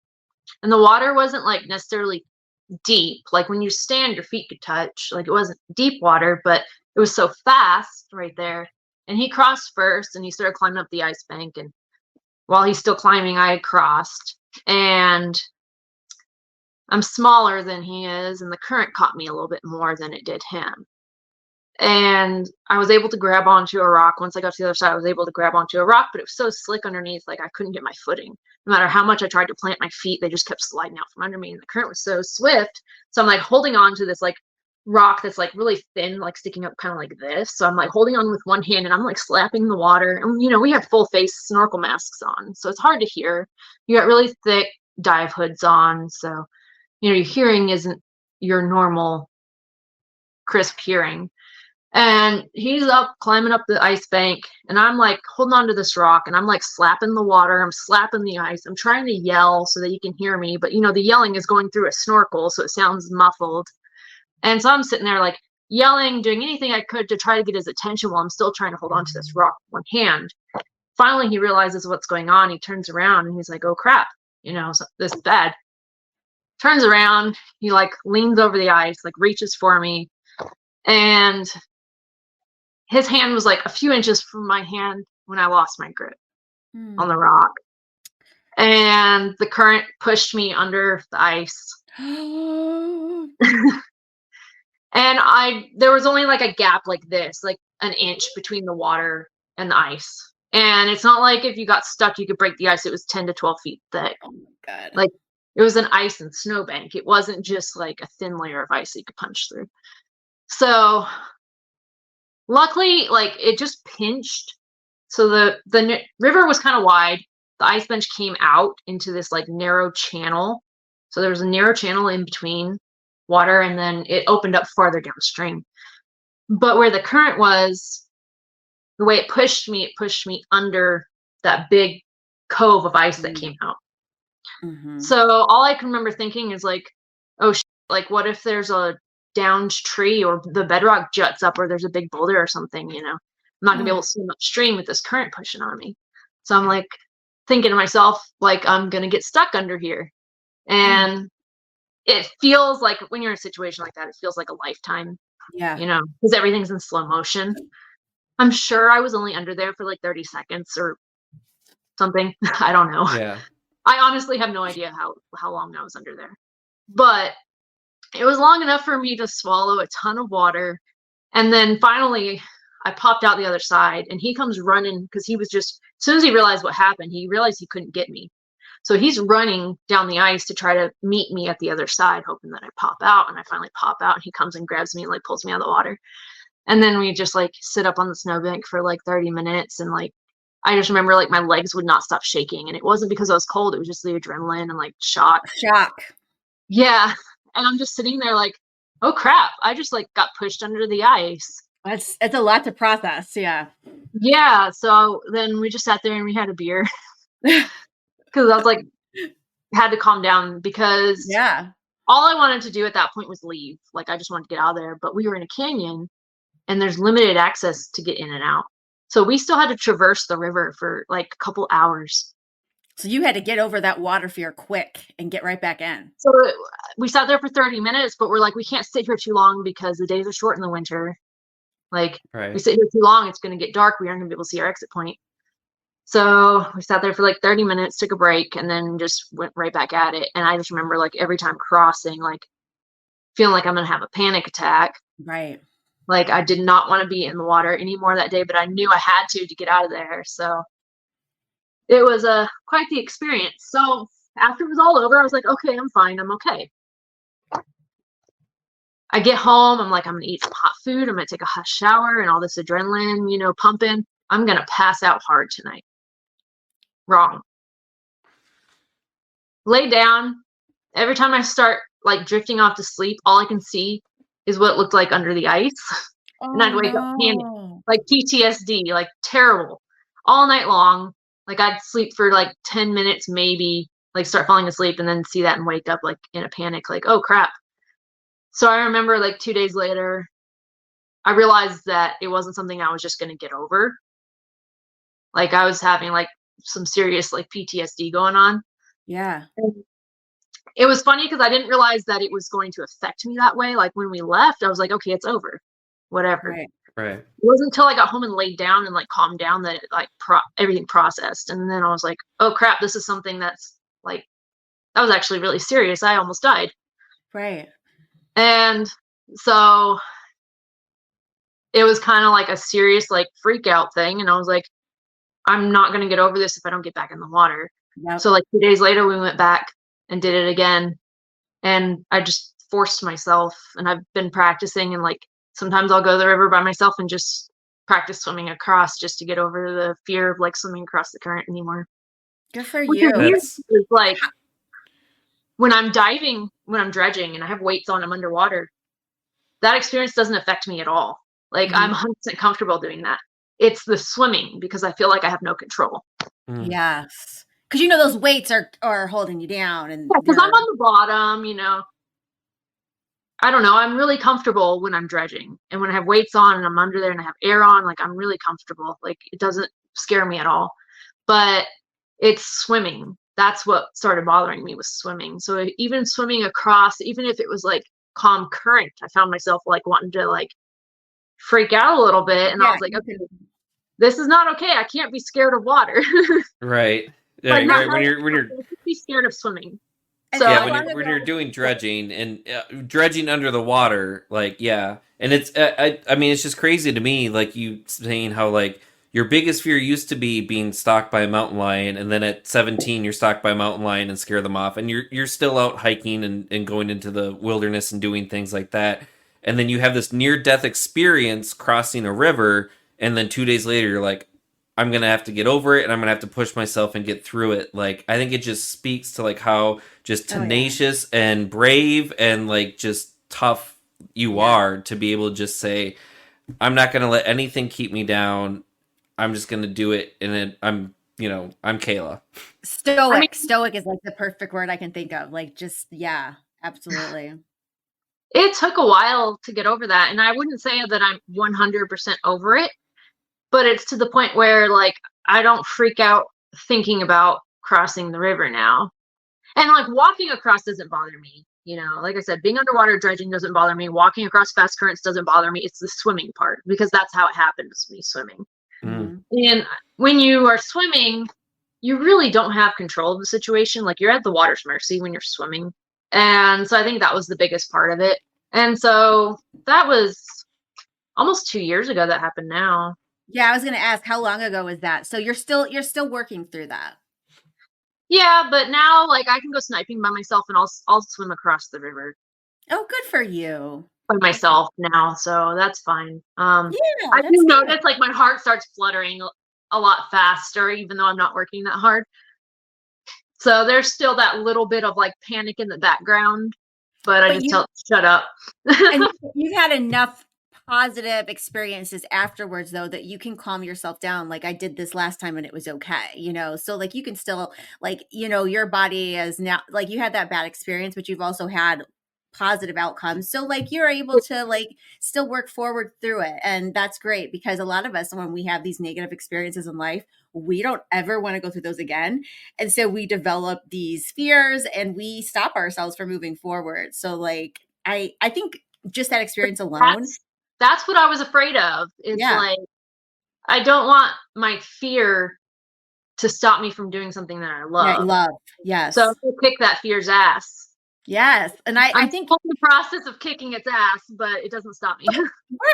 C: And the water wasn't like necessarily deep. Like when you stand, your feet could touch. Like it wasn't deep water, but it was so fast right there. And he crossed first and he started climbing up the ice bank. And while he's still climbing, I had crossed. And I'm smaller than he is, and the current caught me a little bit more than it did him. And I was able to grab onto a rock. Once I got to the other side, I was able to grab onto a rock, but it was so slick underneath, like I couldn't get my footing. No matter how much I tried to plant my feet, they just kept sliding out from under me. And the current was so swift. So I'm like holding on to this like rock that's like really thin, like sticking up kind of like this. So I'm like holding on with one hand and I'm like slapping the water. And you know, we have full face snorkel masks on, so it's hard to hear. You got really thick dive hoods on, so you know, your hearing isn't your normal crisp hearing. And he's up climbing up the ice bank, and I'm like holding on to this rock, and I'm like slapping the water, I'm slapping the ice, I'm trying to yell so that you can hear me, but you know, the yelling is going through a snorkel, so it sounds muffled. And so I'm sitting there like yelling, doing anything I could to try to get his attention while I'm still trying to hold on to this rock with one hand. Finally, he realizes what's going on. He turns around and he's like, oh crap, you know, so this is bad. Turns around, he like leans over the ice, like reaches for me, and his hand was like a few inches from my hand when I lost my grip on the rock. And the current pushed me under the ice. And there was only like a gap like this, like an inch between the water and the ice. And it's not like if you got stuck, you could break the ice. It was 10 to 12 feet thick.
A: Oh my God.
C: Like it was an ice and snowbank. It wasn't just like a thin layer of ice that you could punch through. So luckily, like it just pinched. So the river was kind of wide. The ice bench came out into this like narrow channel. So there was a narrow channel in between water, and then it opened up farther downstream. But where the current was, the way it pushed me under that big cove of ice that came out. So all I can remember thinking is like, oh, like what if there's a downed tree or the bedrock juts up or there's a big boulder or something, you know, I'm not gonna be able to swim upstream with this current pushing on me. So I'm like thinking to myself, like, I'm gonna get stuck under here. And it feels like when you're in a situation like that, it feels like a lifetime,
A: Yeah.
C: you know, because everything's in slow motion. I'm sure I was only under there for like 30 seconds or something. I don't know.
B: Yeah.
C: I honestly have no idea how long I was under there. but it was long enough for me to swallow a ton of water. And then finally, I popped out the other side, and he comes running because he was just, as soon as he realized what happened, he realized he couldn't get me. So he's running down the ice to try to meet me at the other side, hoping that I pop out. And I finally pop out, and he comes and grabs me and like pulls me out of the water. And then we just like sit up on the snowbank for like 30 minutes. And like, I just remember like my legs would not stop shaking. And it wasn't because I was cold, it was just the adrenaline and like shock.
A: Shock.
C: Yeah. And I'm just sitting there like, oh crap, I just like got pushed under the ice.
A: It's a lot to process. Yeah.
C: Yeah. So then we just sat there and we had a beer because I was like, had to calm down because
A: Yeah.
C: all I wanted to do at that point was leave. Like I just wanted to get out of there. But we were in a canyon and there's limited access to get in and out. So we still had to traverse the river for like a couple hours.
A: So you had to get over that water fear quick and get right back in.
C: So we sat there for 30 minutes, but we're like, we can't sit here too long because the days are short in the winter. Like, we sit here too long, it's going to get dark. We aren't going to be able to see our exit point. So we sat there for like 30 minutes, took a break, and then just went right back at it. And I just remember like every time crossing, like feeling like I'm going to have a panic attack.
A: Right.
C: Like I did not want to be in the water anymore that day, but I knew I had to get out of there. So it was quite the experience. So after it was all over, I was like, okay, I'm fine. I'm okay. I get home. I'm like, I'm going to eat some hot food. I'm going to take a hot shower and all this adrenaline, pumping. I'm going to pass out hard tonight. Wrong. Lay down. Every time I start like drifting off to sleep, all I can see is what it looked like under the ice. And I'd wake up panic, like PTSD, like terrible, all night long. Like I'd sleep for like 10 minutes, maybe like start falling asleep and then see that and wake up like in a panic, like, oh crap. So I remember like 2 days later, I realized that it wasn't something I was just going to get over. Like I was having like some serious like PTSD going on.
A: Yeah.
C: And it was funny because I didn't realize that it was going to affect me that way. Like when we left, I was like, okay, it's over. Whatever.
B: Right.
C: It wasn't until I got home and laid down and like calmed down that it like everything processed. And then I was like, oh crap, this is something that's like, that was actually really serious. I almost died.
A: Right.
C: And so it was kind of like a serious like freak out thing. And I was like, I'm not going to get over this if I don't get back in the water.
A: Yep.
C: So like 2 days later, we went back and did it again. And I just forced myself, and I've been practicing, and like sometimes I'll go to the river by myself and just practice swimming across just to get over the fear of like swimming across the current anymore.
A: Good for
C: Which
A: you.
C: is like when I'm diving, when I'm dredging and I have weights on, I'm underwater, that experience doesn't affect me at all. Like I'm 100% comfortable doing that. It's the swimming because I feel like I have no control.
A: Yes. Because those weights are holding you down. And
C: because I'm on the bottom, I don't know. I'm really comfortable when I'm dredging. And when I have weights on and I'm under there and I have air on, like I'm really comfortable. Like it doesn't scare me at all. But it's swimming. That's what started bothering me, was swimming. So even swimming across, even if it was like calm current, I found myself like wanting to like freak out a little bit. And I was like, okay, this is not okay. I can't be scared of water.
B: Right. Yeah,
C: like
B: when you're
C: be scared of swimming.
B: So yeah, when you're doing dredging and dredging under the water, like and it's I mean it's just crazy to me, like you saying how like your biggest fear used to be being stalked by a mountain lion, and then at 17 you're stalked by a mountain lion and scare them off, and you're still out hiking and going into the wilderness and doing things like that, and then you have this near death experience crossing a river, and then 2 days later you're like, I'm going to have to get over it and I'm going to have to push myself and get through it. Like, I think it just speaks to like how just tenacious and brave and like just tough you are to be able to just say, I'm not going to let anything keep me down. I'm just going to do it. And I'm Kayla.
A: Stoic is like the perfect word I can think of. Like, just, absolutely.
C: It took a while to get over that. And I wouldn't say that I'm 100% over it. But it's to the point where, like, I don't freak out thinking about crossing the river now. And, like, walking across doesn't bother me. Like I said, being underwater dredging doesn't bother me. Walking across fast currents doesn't bother me. It's the swimming part, because that's how it happens to me, swimming. And when you are swimming, you really don't have control of the situation. Like, you're at the water's mercy when you're swimming. And so I think that was the biggest part of it. And so that was almost 2 years ago that happened now.
A: Yeah, I was gonna ask, how long ago was that? So you're still working through that.
C: Yeah, but now like I can go sniping by myself and I'll swim across the river
A: Oh, good for you.
C: by
A: Good for you.
C: myself now, so that's fine.
A: Yeah,
C: I do
A: that's good.
C: notice like my heart starts fluttering a lot faster, even though I'm not working that hard. So there's still that little bit of like panic in the background, but I
A: But
C: just
A: you
C: tell shut up.
A: and you've had enough positive experiences afterwards though that you can calm yourself down, like I did this last time and it was okay, so like you can still, like, your body is now, like, you had that bad experience but you've also had positive outcomes, so like you're able to like still work forward through it, and that's great because a lot of us, when we have these negative experiences in life, we don't ever want to go through those again, and so we develop these fears and we stop ourselves from moving forward. So like I think just that experience alone.
C: That's what I was afraid of. Is
A: Yeah.
C: like I don't want my fear to stop me from doing something that I
A: Yeah,
C: love.
A: love.
C: So
A: Yes.
C: I'll kick that fear's ass.
A: Yes. And I
C: I'm
A: think
C: still in the process of kicking its ass, but it doesn't stop me.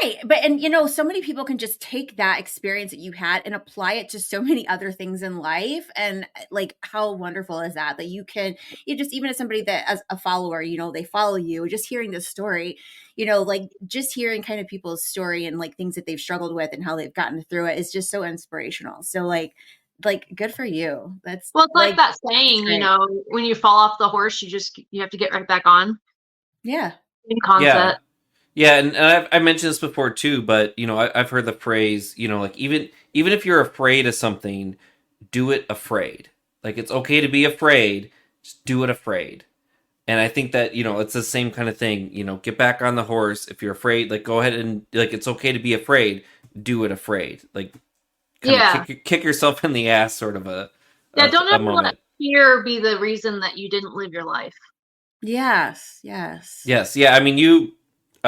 A: right. But and so many people can just take that experience that you had and apply it to so many other things in life. And like how wonderful is that you can, you just, even as somebody that as a follower, they follow you, just hearing this story, like just hearing kind of people's story and like things that they've struggled with and how they've gotten through it is just so inspirational. So like good for you. That's
C: Well, it's like that
A: that's
C: saying,
A: great.
C: when you fall off the horse, you have to get right back on.
A: Yeah.
C: Same
B: Yeah.
C: concept.
B: Yeah, and I've mentioned this before too, but I've heard the phrase, like even if you're afraid of something, do it afraid. Like it's okay to be afraid, just do it afraid. And I think that it's the same kind of thing. Get back on the horse. If you're afraid, like go ahead and like it's okay to be afraid. Do it afraid. Like kind of
C: Yeah.
B: kick yourself in the ass, sort of
C: Yeah, don't
B: a
C: ever let
B: moment.
C: fear be the reason that you didn't live your life.
A: Yes. Yes.
B: Yes, yeah. I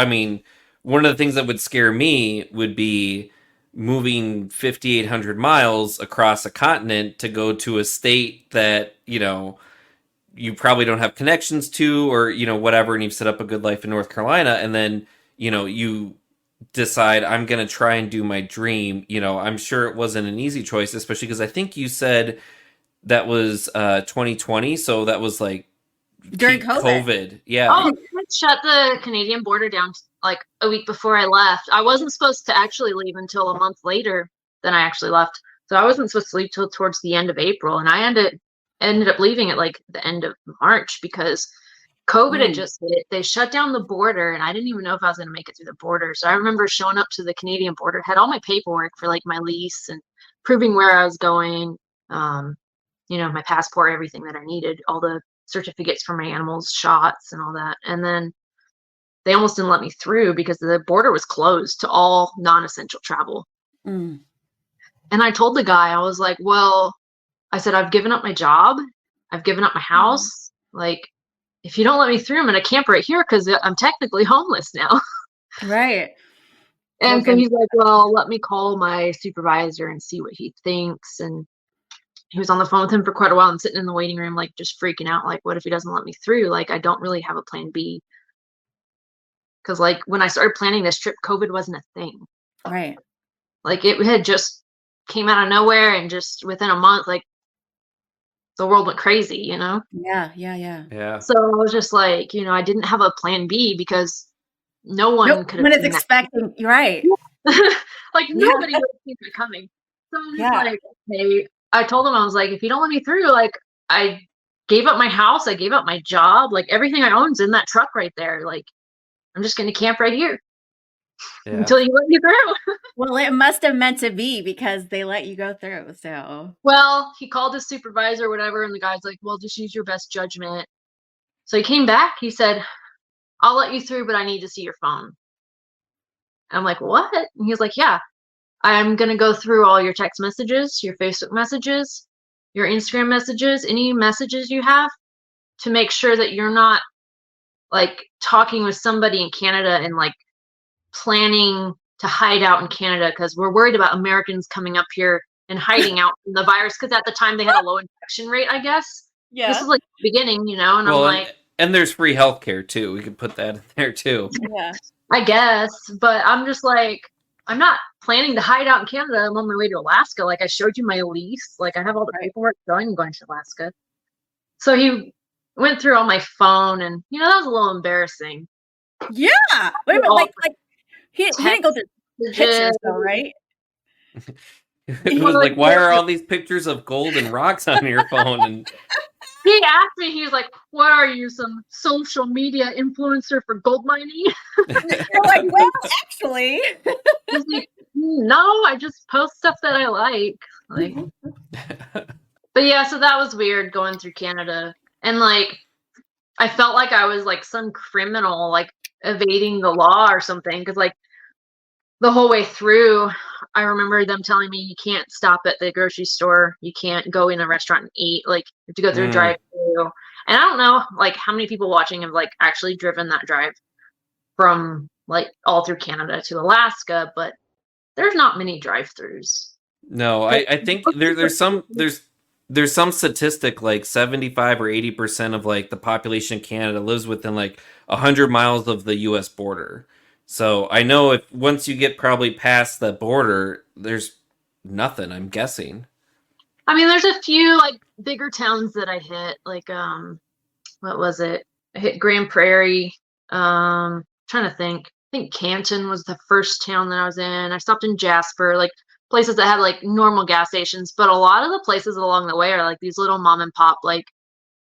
B: mean, one of the things that would scare me would be moving 5,800 miles across a continent to go to a state that you probably don't have connections to, or whatever, and you've set up a good life in North Carolina, and then you decide I'm gonna try and do my dream. I'm sure it wasn't an easy choice, especially because I think you said that was 2020, so that was like
A: During
B: peak
A: COVID.
B: COVID. Yeah.
C: Oh, they shut the Canadian border down like a week before I left. I wasn't supposed to actually leave until a month later than I actually left. So I wasn't supposed to leave till towards the end of April, and I ended up leaving at like the end of March because COVID had
A: Mm.
C: just hit. They shut down the border, and I didn't even know if I was going to make it through the border. So I remember showing up to the Canadian border, had all my paperwork for like my lease and proving where I was going, um, my passport, everything that I needed, all the certificates for my animals, shots, and all that. And then they almost didn't let me through because the border was closed to all non-essential travel.
A: Mm.
C: And I told the guy, I was like, well, I said, I've given up my job. I've given up my house. Like, if you don't let me through, I'm going to camp right here because I'm technically homeless now.
A: Right. Well,
C: And so
A: good.
C: he's like, well, let me call my supervisor and see what he thinks. And he was on the phone with him for quite a while and sitting in the waiting room, like just freaking out. Like, what if he doesn't let me through? Like, I don't really have a plan B. Because, like, when I started planning this trip, COVID wasn't a thing.
A: Right.
C: Like, it had just came out of nowhere, and just within a month, like, the world went crazy.
A: Yeah. Yeah. Yeah.
B: Yeah.
C: So I was just like, I didn't have a plan B because no
A: Nope.
C: one could have
A: When it's
C: seen that.
A: expecting, you're right.
C: Like,
A: Yeah.
C: nobody would have seen that coming. So I was just
A: Yeah.
C: like, okay. I told him, I was like, if you don't let me through, like, I gave up my house, I gave up my job, like, everything I own's in that truck right there. Like, I'm just going to camp right here
B: Yeah.
C: until you let me through.
A: Well, it must have meant to be because they let you go through. So,
C: Well, he called his supervisor or whatever, and the guy's like, well, just use your best judgment. So he came back. He said, I'll let you through, but I need to see your phone. And I'm like, what? And he was like, yeah, I'm going to go through all your text messages, your Facebook messages, your Instagram messages, any messages you have to make sure that you're not like talking with somebody in Canada and like planning to hide out in Canada because we're worried about Americans coming up here and hiding out from the virus because at the time they had a low infection rate, I guess. This
A: yeah.
C: was like the beginning, and I'm
B: Well,
C: like,
B: And there's free healthcare too. We could put that in there too.
A: Yeah.
C: I guess, but I'm just like, I'm not planning to hide out in Canada. I'm on my way to Alaska. Like I showed you my lease. Like I have all the
A: Right.
C: paperwork showing I'm going to Alaska. So he went through all my phone, and that was a little embarrassing.
A: Yeah. Wait a minute.
C: All
A: Like he didn't go
C: text
A: through
C: messages.
A: pictures though, right?
B: It
C: Well,
B: was
C: like,
B: like, why are all these pictures of gold and rocks on your phone? And
C: he asked me, he was like, "What are you, some social media influencer for gold mining?"
A: You're like, well, actually.
C: I was like, "No, I just post stuff that I like." Like, but yeah, so that was weird going through Canada, and like, I felt like I was like some criminal, like evading the law or something, because like the whole way through, I remember them telling me you can't stop at the grocery store, you can't go in a restaurant and eat, like you have to go through a drive-through. And I don't know like how many people watching have like actually driven that drive from like all through Canada to Alaska, but there's not many drive-throughs.
B: no,
C: Like,
B: I think there's some statistic like 75 or 80% of like the population in Canada lives within like 100 miles of the US border. So I know if once you get probably past the border, there's nothing, I'm guessing.
C: I mean, there's a few like bigger towns that I hit, like what was it? I hit Grand Prairie. Trying to think. I think Canton was the first town that I was in. I stopped in Jasper, like places that had like normal gas stations, but a lot of the places along the way are like these little mom and pop like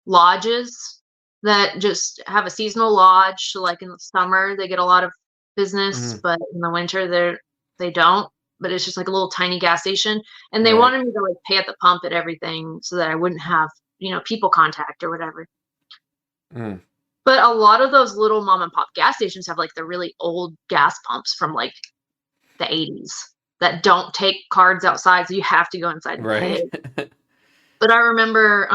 C: lodges that just have a seasonal lodge. So like in the summer they get a lot of business,
B: Mhm.
C: but in the winter they don't. But it's just like a little tiny gas station. And they
B: Right.
C: wanted me to like pay at the pump at everything so that I wouldn't have, people contact or whatever.
B: Mm.
C: But a lot of those little mom and pop gas stations have like the really old gas pumps from like the 80s that don't take cards outside, so you have to go inside and pay.
B: Right.
C: But I remember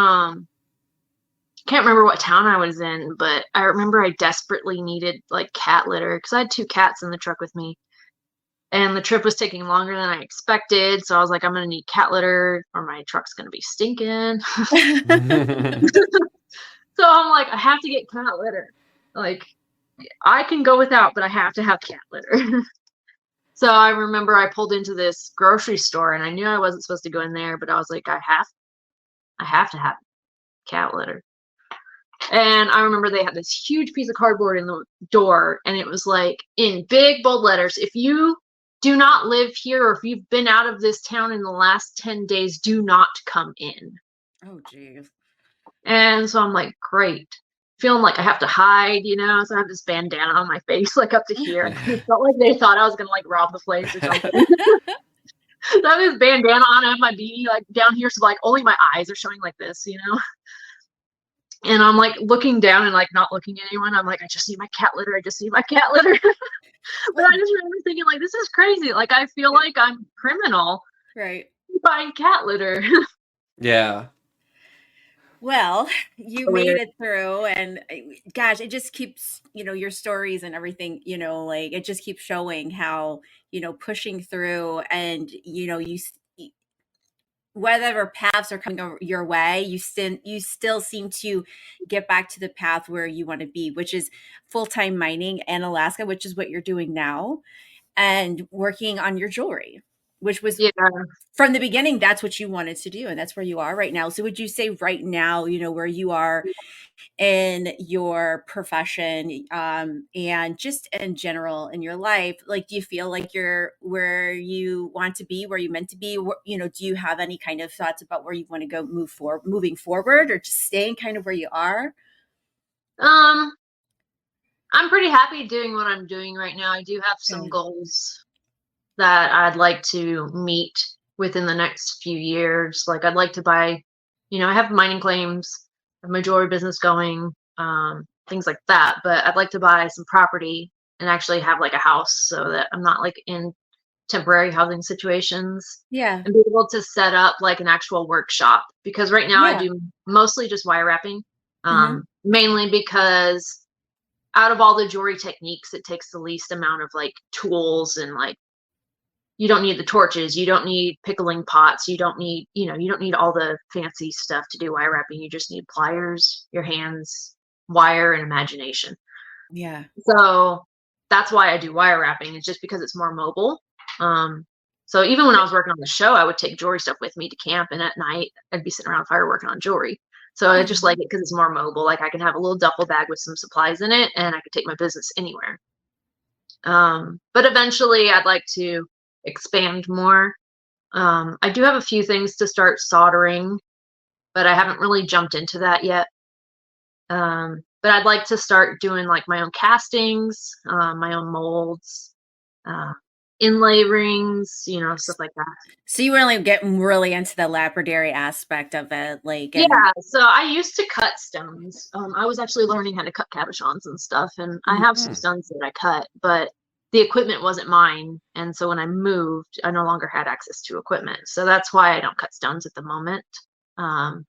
C: can't remember what town I was in, but I remember I desperately needed like cat litter because I had two cats in the truck with me. And the trip was taking longer than I expected, so I was like, I'm gonna need cat litter or my truck's gonna be stinking. So I'm like, I have to get cat litter. Like, I can go without, but I have to have cat litter. So I remember I pulled into this grocery store and I knew I wasn't supposed to go in there, but I was like, I have to have cat litter. And I remember they had this huge piece of cardboard in the door, and it was like in big bold letters, if you do not live here or if you've been out of this town in the last 10 days, do not come in.
A: Oh, geez.
C: And so I'm like, great. Feeling like I have to hide, so I have this bandana on my face, like up to here. It felt like they thought I was gonna like rob the place or something. So I have this bandana on, I have my beanie like down here, so like only my eyes are showing like this. And I'm like looking down and like not looking at anyone. I'm like, I just need my cat litter. I just need my cat litter. But I just remember thinking like, this is crazy. Like I feel like I'm a criminal
A: Right.
C: buying cat litter.
B: Yeah.
A: Well, you made
C: Weird.
A: it through, and gosh, it just keeps, your stories and everything, like it just keeps showing how, pushing through and, whatever paths are coming your way, you still seem to get back to the path where you want to be, which is full-time mining in Alaska, which is what you're doing now, and working on your jewelry, which was
C: Yeah.
A: from the beginning, that's what you wanted to do, and that's where you are right now. So would you say right now, where you are in your profession, and just in general in your life, like, do you feel like you're where you want to be, where you meant to be? Do you have any kind of thoughts about where you want to go moving forward, or just staying kind of where you are?
C: Um, I'm pretty happy doing what I'm doing right now. I do have some
A: Okay.
C: goals that I'd like to meet within the next few years. Like I'd like to buy, I have mining claims, a majority business going, things like that. But I'd like to buy some property and actually have like a house so that I'm not like in temporary housing situations,
A: Yeah.
C: and be able to set up like an actual workshop, because right now I
A: Yeah.
C: do mostly just wire wrapping,
A: Hmm.
C: mainly because out of all the jewelry techniques, it takes the least amount of like tools, and like you don't need the torches, you don't need pickling pots, you don't need all the fancy stuff to do wire wrapping. You just need pliers, your hands, wire and imagination.
A: Yeah.
C: So that's why I do wire wrapping, is just because it's more mobile. So even when I was working on the show, I would take jewelry stuff with me to camp, and at night I'd be sitting around a fire working on jewelry. So I just like
A: Mhm.
C: it because it's more mobile. Like I can have a little duffel bag with some supplies in it, and I could take my business anywhere. But eventually, I'd like to expand more. I do have a few things to start soldering, but I haven't really jumped into that yet. But I'd like to start doing like my own castings, my own molds, uh, inlay rings, stuff like that.
A: So you really get really into the lapidary aspect of it, like,
C: Yeah,
A: and
C: so I used to cut stones. I was actually learning how to cut cabochons and stuff, and I have some
B: Hmm.
C: stones that I cut, but the equipment wasn't mine, and so when I moved, I no longer had access to equipment. So that's why I don't cut stones at the moment. Um,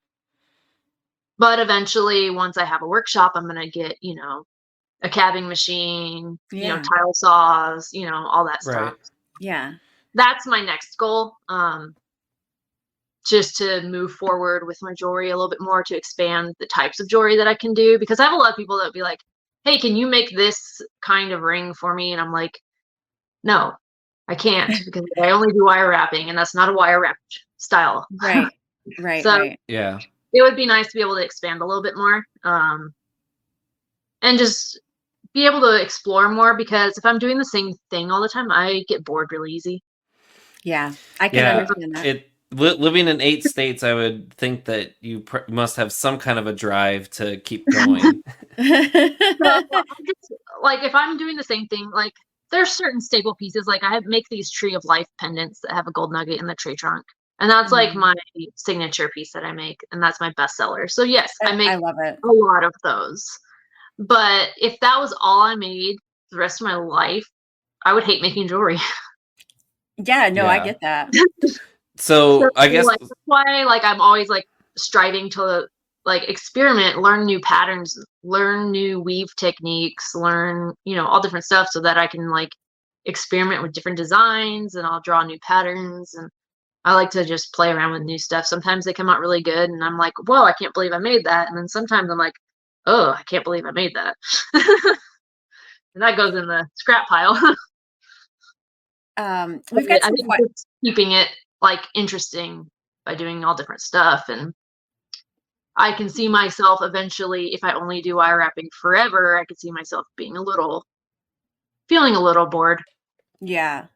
C: but eventually, once I have a workshop, I'm gonna get, a cabbing machine,
A: yeah,
C: tile saws, all that stuff.
B: Right.
A: yeah,
C: That's my next goal. Just to move forward with my jewelry a little bit more, to expand the types of jewelry that I can do, because I have a lot of people that would be like, "Hey, can you make this kind of ring for me?" And I'm like, "No, I can't, because I only do wire wrapping, and that's not a wire wrap style."
A: right, right,
C: So
A: right.
B: Yeah.
C: it would be nice to be able to expand a little bit more, and just be able to explore more, because if I'm doing the same thing all the time, I get bored really easy.
A: Yeah, I can
B: Yeah.
A: understand that.
B: Living in 8 states, I would think that you must have some kind of a drive to keep going.
C: So I just, like, if I'm doing the same thing, like there's certain staple pieces. Like make these tree of life pendants that have a gold nugget in the tree trunk, and that's like
A: Mhm.
C: my signature piece that I make, and that's my best seller. So yes, I
A: I
C: make
A: love it.
C: a lot of those. But if that was all I made the rest of my life, I would hate making jewelry.
A: Yeah, no, I
B: Yeah.
A: get that.
C: So
B: So I guess,
C: like that's why like I'm always like striving to like experiment, learn new patterns, learn new weave techniques, learn, all different stuff, so that I can like experiment with different designs, and I'll draw new patterns, and I like to just play around with new stuff. Sometimes they come out really good and I'm like, "Whoa, I can't believe I made that." And then sometimes I'm like, "Oh, I can't believe I made that." And that goes in the scrap pile. But
A: We've got
C: I
A: some
C: think just keeping it like interesting by doing all different stuff, and I can see myself eventually, if I only do wire wrapping forever, I could see myself feeling a little bored.
A: yeah.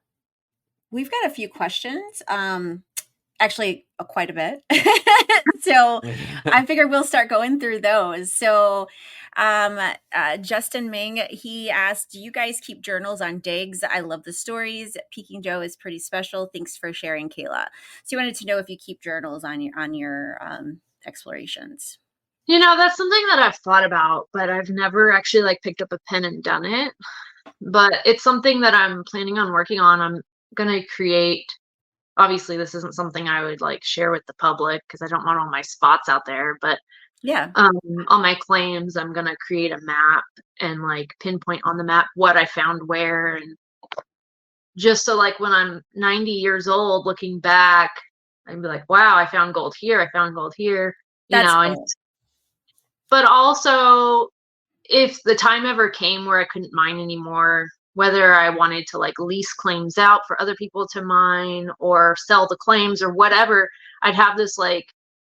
A: We've got a few questions, actually, quite a bit. So, I figured we'll start going through those. So, Justin Ming, he asked, "Do you guys keep journals on digs? I love the stories. Peking Joe is pretty special. Thanks for sharing, Kayla." So, he wanted to know if you keep journals on your explorations.
C: That's something that I've thought about, but I've never actually like picked up a pen and done it. But it's something that I'm planning on working on. I'm gonna create. Obviously, this isn't something I would like share with the public because I don't want all my spots out there. But
A: Yeah,
C: on my claims, I'm gonna create a map and like pinpoint on the map what I found where, and just so like when I'm 90 years old looking back, I'd be like, wow, I found gold here, I found gold here,
A: that's
C: and
A: cool.
C: but also if the time ever came where I couldn't mine anymore, whether I wanted to like lease claims out for other people to mine or sell the claims or whatever, I'd have this like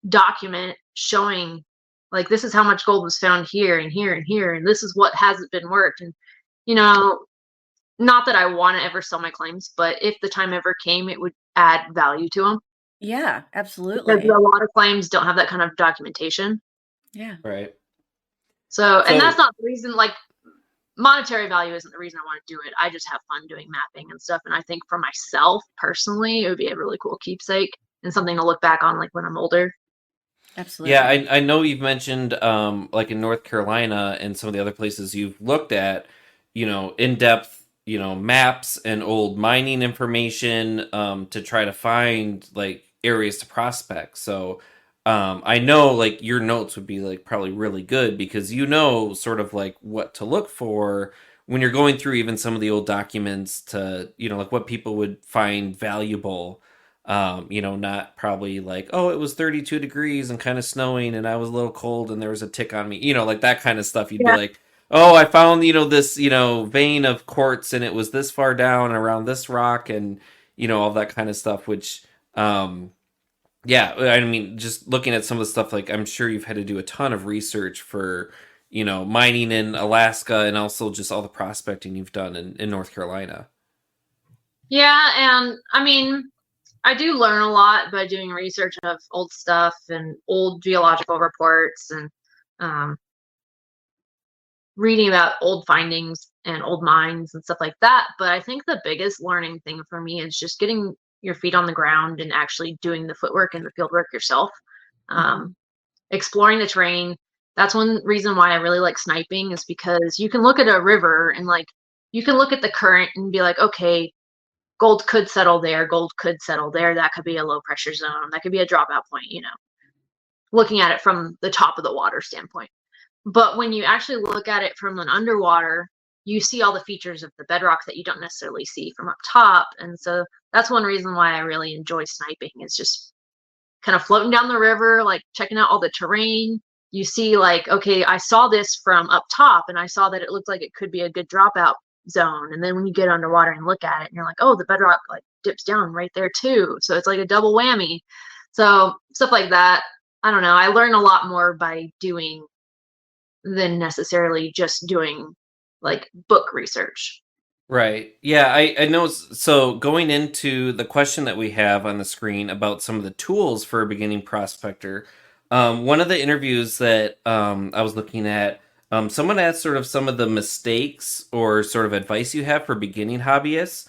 C: document showing like this is how much gold was found here and here and here, and this is what hasn't been worked. And you know, not that I want to ever sell my claims, but if the time ever came, it would add value to them,
A: Yeah,
C: because
A: absolutely.
C: a lot of claims don't have that kind of documentation.
A: Yeah.
B: right.
C: So, and that's
B: So
C: not the reason, like, monetary value isn't the reason I want to do it. I just have fun doing mapping and stuff. And I think for myself personally, it would be a really cool keepsake and something to look back on, like, when I'm older.
B: yeah,
A: Absolutely.
B: I know you've mentioned like in North Carolina and some of the other places you've looked at, in depth, maps and old mining information to try to find like areas to prospect. So I know like your notes would be like probably really good because sort of like what to look for when you're going through even some of the old documents to like what people would find valuable. Not probably like, oh, it was 32 degrees and kind of snowing and I was a little cold and there was a tick on me, like that kind of stuff. You'd be
C: Yeah.
B: like, oh, I found, this, vein of quartz and it was this far down around this rock and, all that kind of stuff, which, yeah, I mean, just looking at some of the stuff, like I'm sure you've had to do a ton of research for, mining in Alaska and also just all the prospecting you've done in North Carolina.
C: Yeah, and I mean, I do learn a lot by doing research of old stuff and old geological reports and um, reading about old findings and old mines and stuff like that. But I think the biggest learning thing for me is just getting your feet on the ground and actually doing the footwork and the field work yourself,
A: Mhm.
C: um, exploring the terrain. That's one reason why I really like sniping is because you can look at a river and like you can look at the current and be like, okay, gold could settle there, gold could settle there. That could be a low pressure zone. That could be a dropout point, looking at it from the top of the water standpoint. But when you actually look at it from an underwater, you see all the features of the bedrock that you don't necessarily see from up top. And so that's one reason why I really enjoy sniping is just kind of floating down the river, like checking out all the terrain. You see, like, okay, I saw this from up top and I saw that it looked like it could be a good dropout zone. And then when you get underwater and look at it, and you're like, oh, the bedrock like dips down right there too. So it's like a double whammy. So stuff like that. I don't know. I learn a lot more by doing than necessarily just doing like book research.
B: Right. Yeah, I know. So going into the question that we have on the screen about some of the tools for a beginning prospector, one of the interviews that I was looking at, someone asked sort of some of the mistakes or sort of advice you have for beginning hobbyists.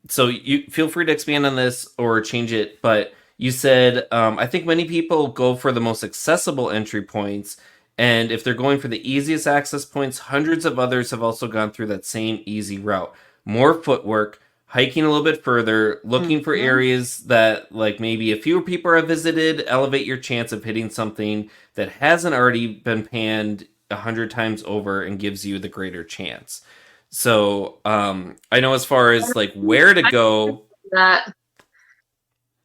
B: So you feel free to expand on this or change it, but you said, I think many people go for the most accessible entry points, and if they're going for the easiest access points, hundreds of others have also gone through that same easy route. More footwork, hiking a little bit further, looking for
A: Mhm.
B: areas that like maybe a fewer people have visited, elevate your chance of hitting something that hasn't already been panned 100 times over and gives you the greater chance. So I know as far as like where to
C: I
B: go.
C: that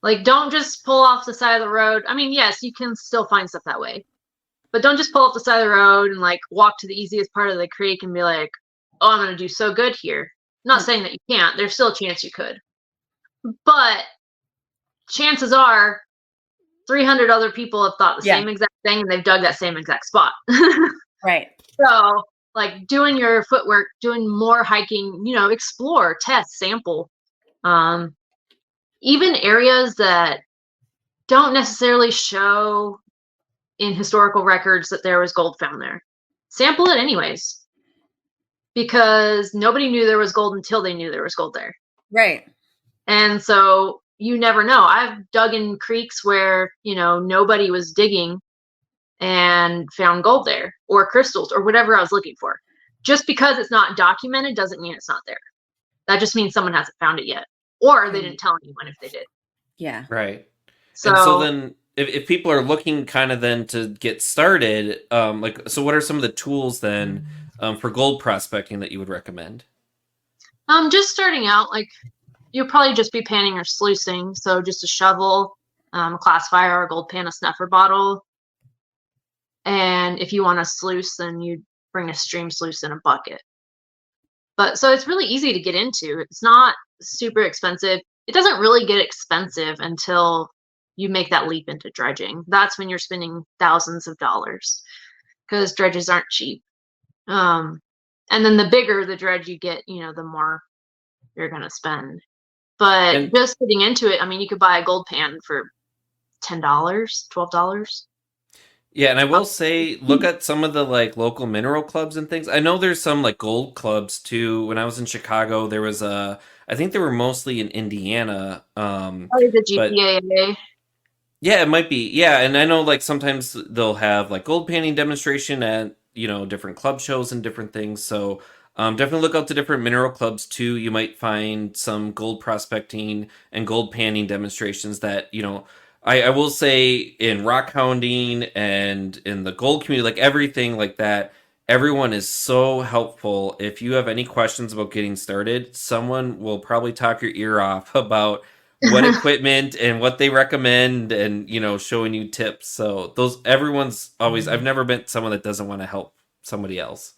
C: like don't just pull off the side of the road. I mean, yes, you can still find stuff that way, but don't just pull off the side of the road and like walk to the easiest part of the creek and be like, "Oh, I'm gonna do so good here." I'm not
A: Mm.
C: saying that you can't. There's still a chance you could, but chances are 300 other people have thought the
A: Yeah,
C: same exact thing and they've dug that same exact spot.
A: right.
C: So, like doing your footwork, doing more hiking, explore, test, sample. Um, Even areas that don't necessarily show in historical records that there was gold found there. Sample it anyways, because nobody knew there was gold until they knew there was gold there.
A: Right.
C: And so you never know. I've dug in creeks where, nobody was digging and found gold there or crystals or whatever I was looking for. Just because it's not documented doesn't mean it's not there. That just means someone hasn't found it yet, or they didn't
A: Right.
C: tell anyone if they did.
A: Yeah.
B: Right. And so
C: So,
B: then if people are looking kind of then to get started, so what are some of the tools then for gold prospecting that you would recommend?
C: just starting out, like you'll probably just be panning or sluicing. So just a shovel, a classifier, a gold pan, a snuffer bottle, and if you want to sluice, then you bring a stream sluice in a bucket. But so it's really easy to get into. It's not super expensive. It doesn't really get expensive until you make that leap into dredging. That's when you're spending thousands of dollars because dredges aren't cheap. Um, and then the bigger the dredge you get, the more you're going to spend. But
B: And
C: just getting into it, I mean, you could buy a gold pan for $10, $12.
B: yeah, and I will say look at some of the like local mineral clubs and things. I know there's some like gold clubs too. When I was in Chicago, there was a I think they were mostly in Indiana.
C: Probably the
B: But
C: GPAA.
B: yeah, it might be. Yeah, and I know like sometimes they'll have like gold panning demonstration at different club shows and different things. So definitely look out to different mineral clubs too. You might find some gold prospecting and gold panning demonstrations that I will say in rock hounding and in the gold community, like everything like that. Everyone is so helpful. If you have any questions about getting started, someone will probably talk your ear off about what equipment and what they recommend, and showing you tips. So everyone's always. I've never met someone that doesn't want to help somebody else.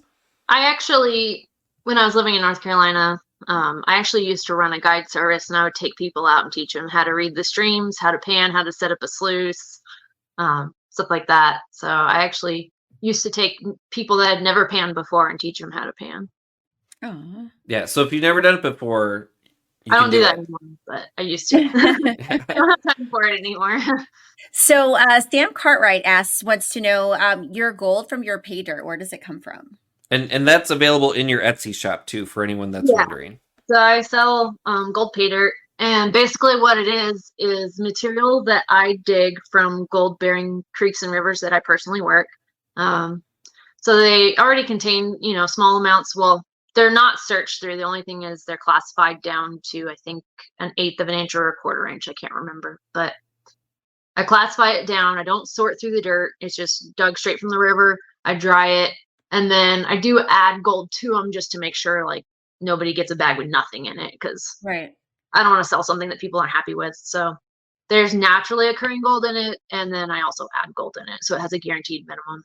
C: I actually, when I was living in North Carolina, I actually used to run a guide service, and I would take people out and teach them how to read the streams, how to pan, how to set up a sluice, stuff like that. So I actually used to take people that had never panned before and teach them how to pan.
A: Oh.
B: Yeah. So if you've never done it before, you
C: I
B: can
C: don't do
B: do
C: that
B: it.
C: anymore, but I used to. I don't have time for it anymore.
A: So Sam Cartwright wants to know your gold from your pay dirt. Where does it come from?
B: And that's available in your Etsy shop too, for anyone that's
C: Yeah.
B: wondering.
C: So I sell gold pay dirt, and basically what it is material that I dig from gold-bearing creeks and rivers that I personally work. So they already contain, small amounts. Well, they're not searched through. The only thing is they're classified down to, I think, an eighth of an inch or a quarter inch. I can't remember, but I classify it down. I don't sort through the dirt. It's just dug straight from the river. I dry it, and then I do add gold to them just to make sure like nobody gets a bag with nothing in it, because
A: Right.
C: I don't want to sell something that people aren't happy with. So there's naturally occurring gold in it, and then I also add gold in it, so it has a guaranteed minimum.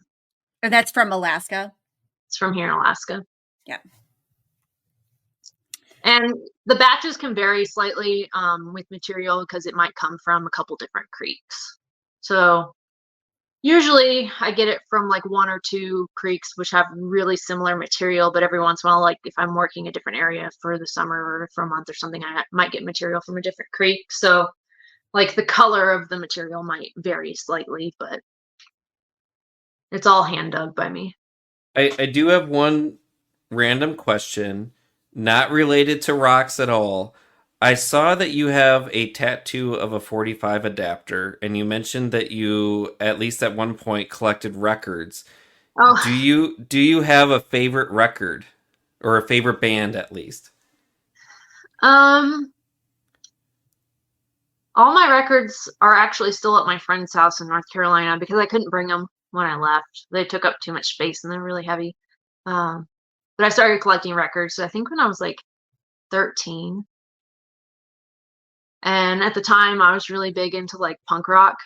A: And that's from Alaska.
C: It's from here in Alaska.
A: Yeah.
C: And the batches can vary slightly with material because it might come from a couple different creeks. So usually I get it from like one or two creeks which have really similar material, but every once in a while, like if I'm working a different area for the summer or for a month or something, I might get material from a different creek. So like the color of the material might vary slightly, but it's all hand dug by me.
B: I do have one random question, not related to rocks at all. I saw that you have a tattoo of a 45 adapter, and you mentioned that you, at least at one point, collected records.
C: Oh,
B: Do you have a favorite record, or a favorite band at least?
C: um, all my records are actually still at my friend's house in North Carolina because I couldn't bring them when I left. They took up too much space and they're really heavy. Um, but I started collecting records, I think when I was like 13. And at the time, I was really big into like punk rock.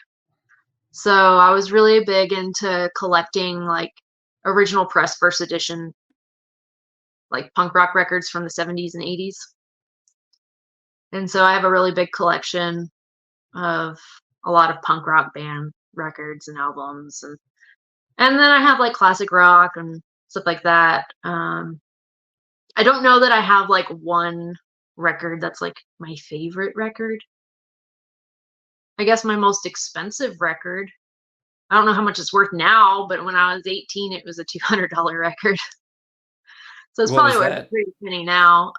C: So I was really big into collecting like original press first edition, like punk rock records from the 70s and 80s. And so I have a really big collection of a lot of punk rock band records and albums, and then I have like classic rock and stuff like that. I don't know that I have like one record that's like my favorite record. I guess my most expensive record, I don't know how much it's worth now, but when I was 18 it was a $200 record. So it's
B: What
C: probably
B: was
C: worth a
B: that?
C: pretty penny now.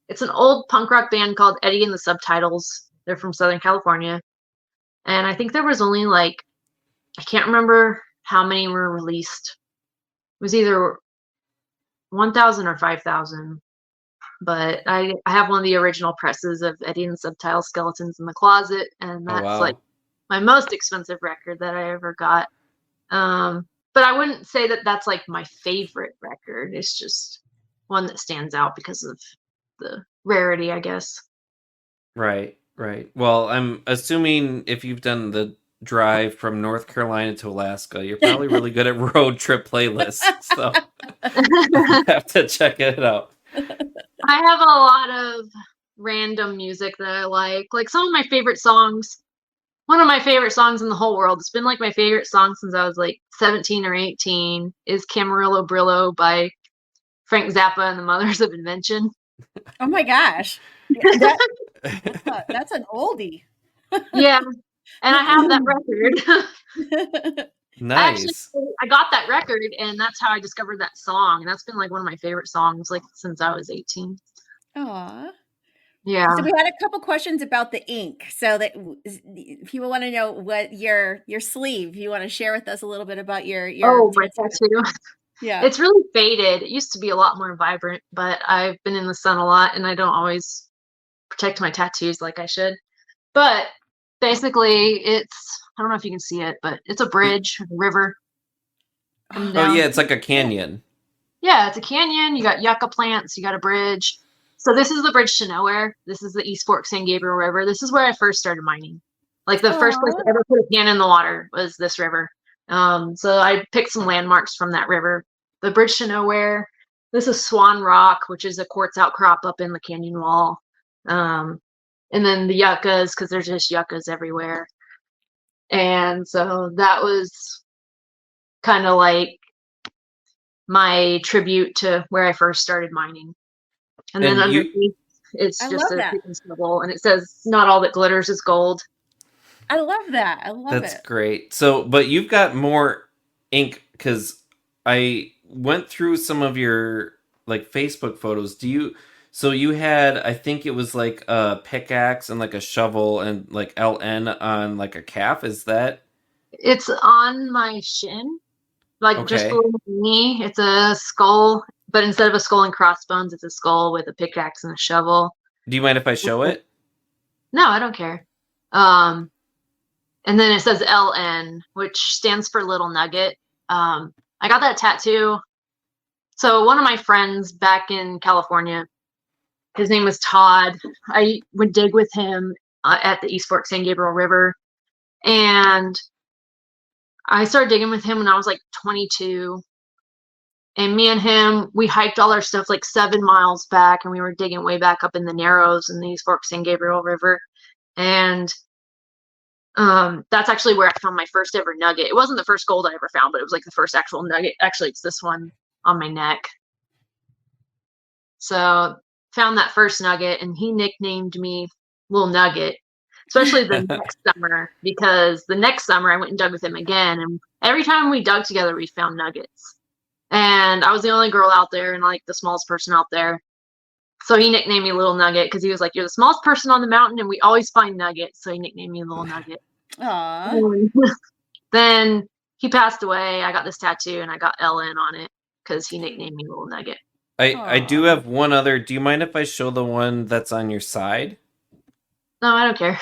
C: It's an old punk rock band called Eddie and the Subtitles. They're from Southern California. And I think there was only like, I can't remember how many were released. It was either 1,000 or 5,000. But I have one of the original presses of Eddie and the Subtile Skeletons in the closet, and
B: Oh
C: that's like
B: wow.
C: my most expensive record that I ever got. But I wouldn't say that that's like my favorite record. It's just one that stands out because of the rarity, I guess.
B: Right, right. Well, I'm assuming if you've done the drive from North Carolina to Alaska, you're probably really good at road trip playlists. So I have to check it out.
C: I have a lot of random music that I like. Like some of my favorite songs, one of my favorite songs in the whole world, it's been like my favorite song since I was like 17 or 18, is Camarillo Brillo by Frank Zappa and the Mothers of Invention.
A: Oh my gosh. That's an oldie.
C: Yeah, and I have that record. I actually
B: Nice.
C: I got that record and that's how I discovered that song. And that's been like one of my favorite songs like since I was 18.
A: Aw. So
C: Yeah.
A: we had a couple questions about the ink. So that people want to know what your sleeve. You want to share with us a little bit about your
C: Oh, my
A: tattoo?
C: tattoo.
A: Yeah.
C: It's really faded. It used to be a lot more vibrant, but I've been in the sun a lot and I don't always protect my tattoos like I should. But basically, I don't know if you can see it, but it's a bridge, a river coming
A: Oh,
B: Oh
C: down.
B: yeah, it's like a
A: yeah.
B: canyon.
C: Yeah, it's a canyon. You got yucca plants, you got a bridge. So this is the bridge to nowhere. This is the East Fork San Gabriel River. This is where I first started mining. Like the first place
A: Oh,
C: I ever put a can in the water was this river. So I picked some landmarks from that river. The bridge to nowhere. This is Swan Rock, which is a quartz outcrop up in the canyon wall. And then the yuccas, because there's just yuccas everywhere. And so that was kind of like my tribute to where I first started mining. And then
B: And you
C: underneath, it's
A: I
C: just
A: love
C: a
A: that.
C: freaking symbol, and it says, "Not all that glitters is gold."
A: I love that. I love
B: That's
A: it.
B: great. So, but you've got more ink because I went through some of your like Facebook photos. Do you? So you had, I think it was like a pickaxe and like a shovel and like LN on like a calf. Is that
C: It's on my shin, like just
B: okay?
C: below the knee. It's a skull, but instead of a skull and crossbones, it's a skull with a pickaxe and a shovel.
B: Do you mind if I show it?
C: No, I don't care. Um, and then it says LN, which stands for Little Nugget. I got that tattoo. So one of my friends back in California, his name was Todd. I would dig with him at the East Fork San Gabriel River, and I started digging with him when I was like 22. And me and him, we hiked all our stuff like 7 miles back, and we were digging way back up in the Narrows in the East Fork San Gabriel River. And that's actually where I found my first ever nugget. It wasn't the first gold I ever found, but it was like the first actual nugget. Actually, it's this one on my neck. So found that first nugget, and he nicknamed me Little Nugget, especially the next summer, because the next summer I went and dug with him again, and every time we dug together, we found nuggets. And I was the only girl out there and like the smallest person out there. So he nicknamed me Little Nugget because he was like, "You're the smallest person on the mountain, and we always find nuggets." So he nicknamed me Little Nugget.
A: Aw.
C: And then he passed away. I got this tattoo and I got LN on it because he nicknamed me Little Nugget.
B: I do
A: Aw.
B: have one other. Do you mind if I show the one that's on your side?
C: No, I don't care.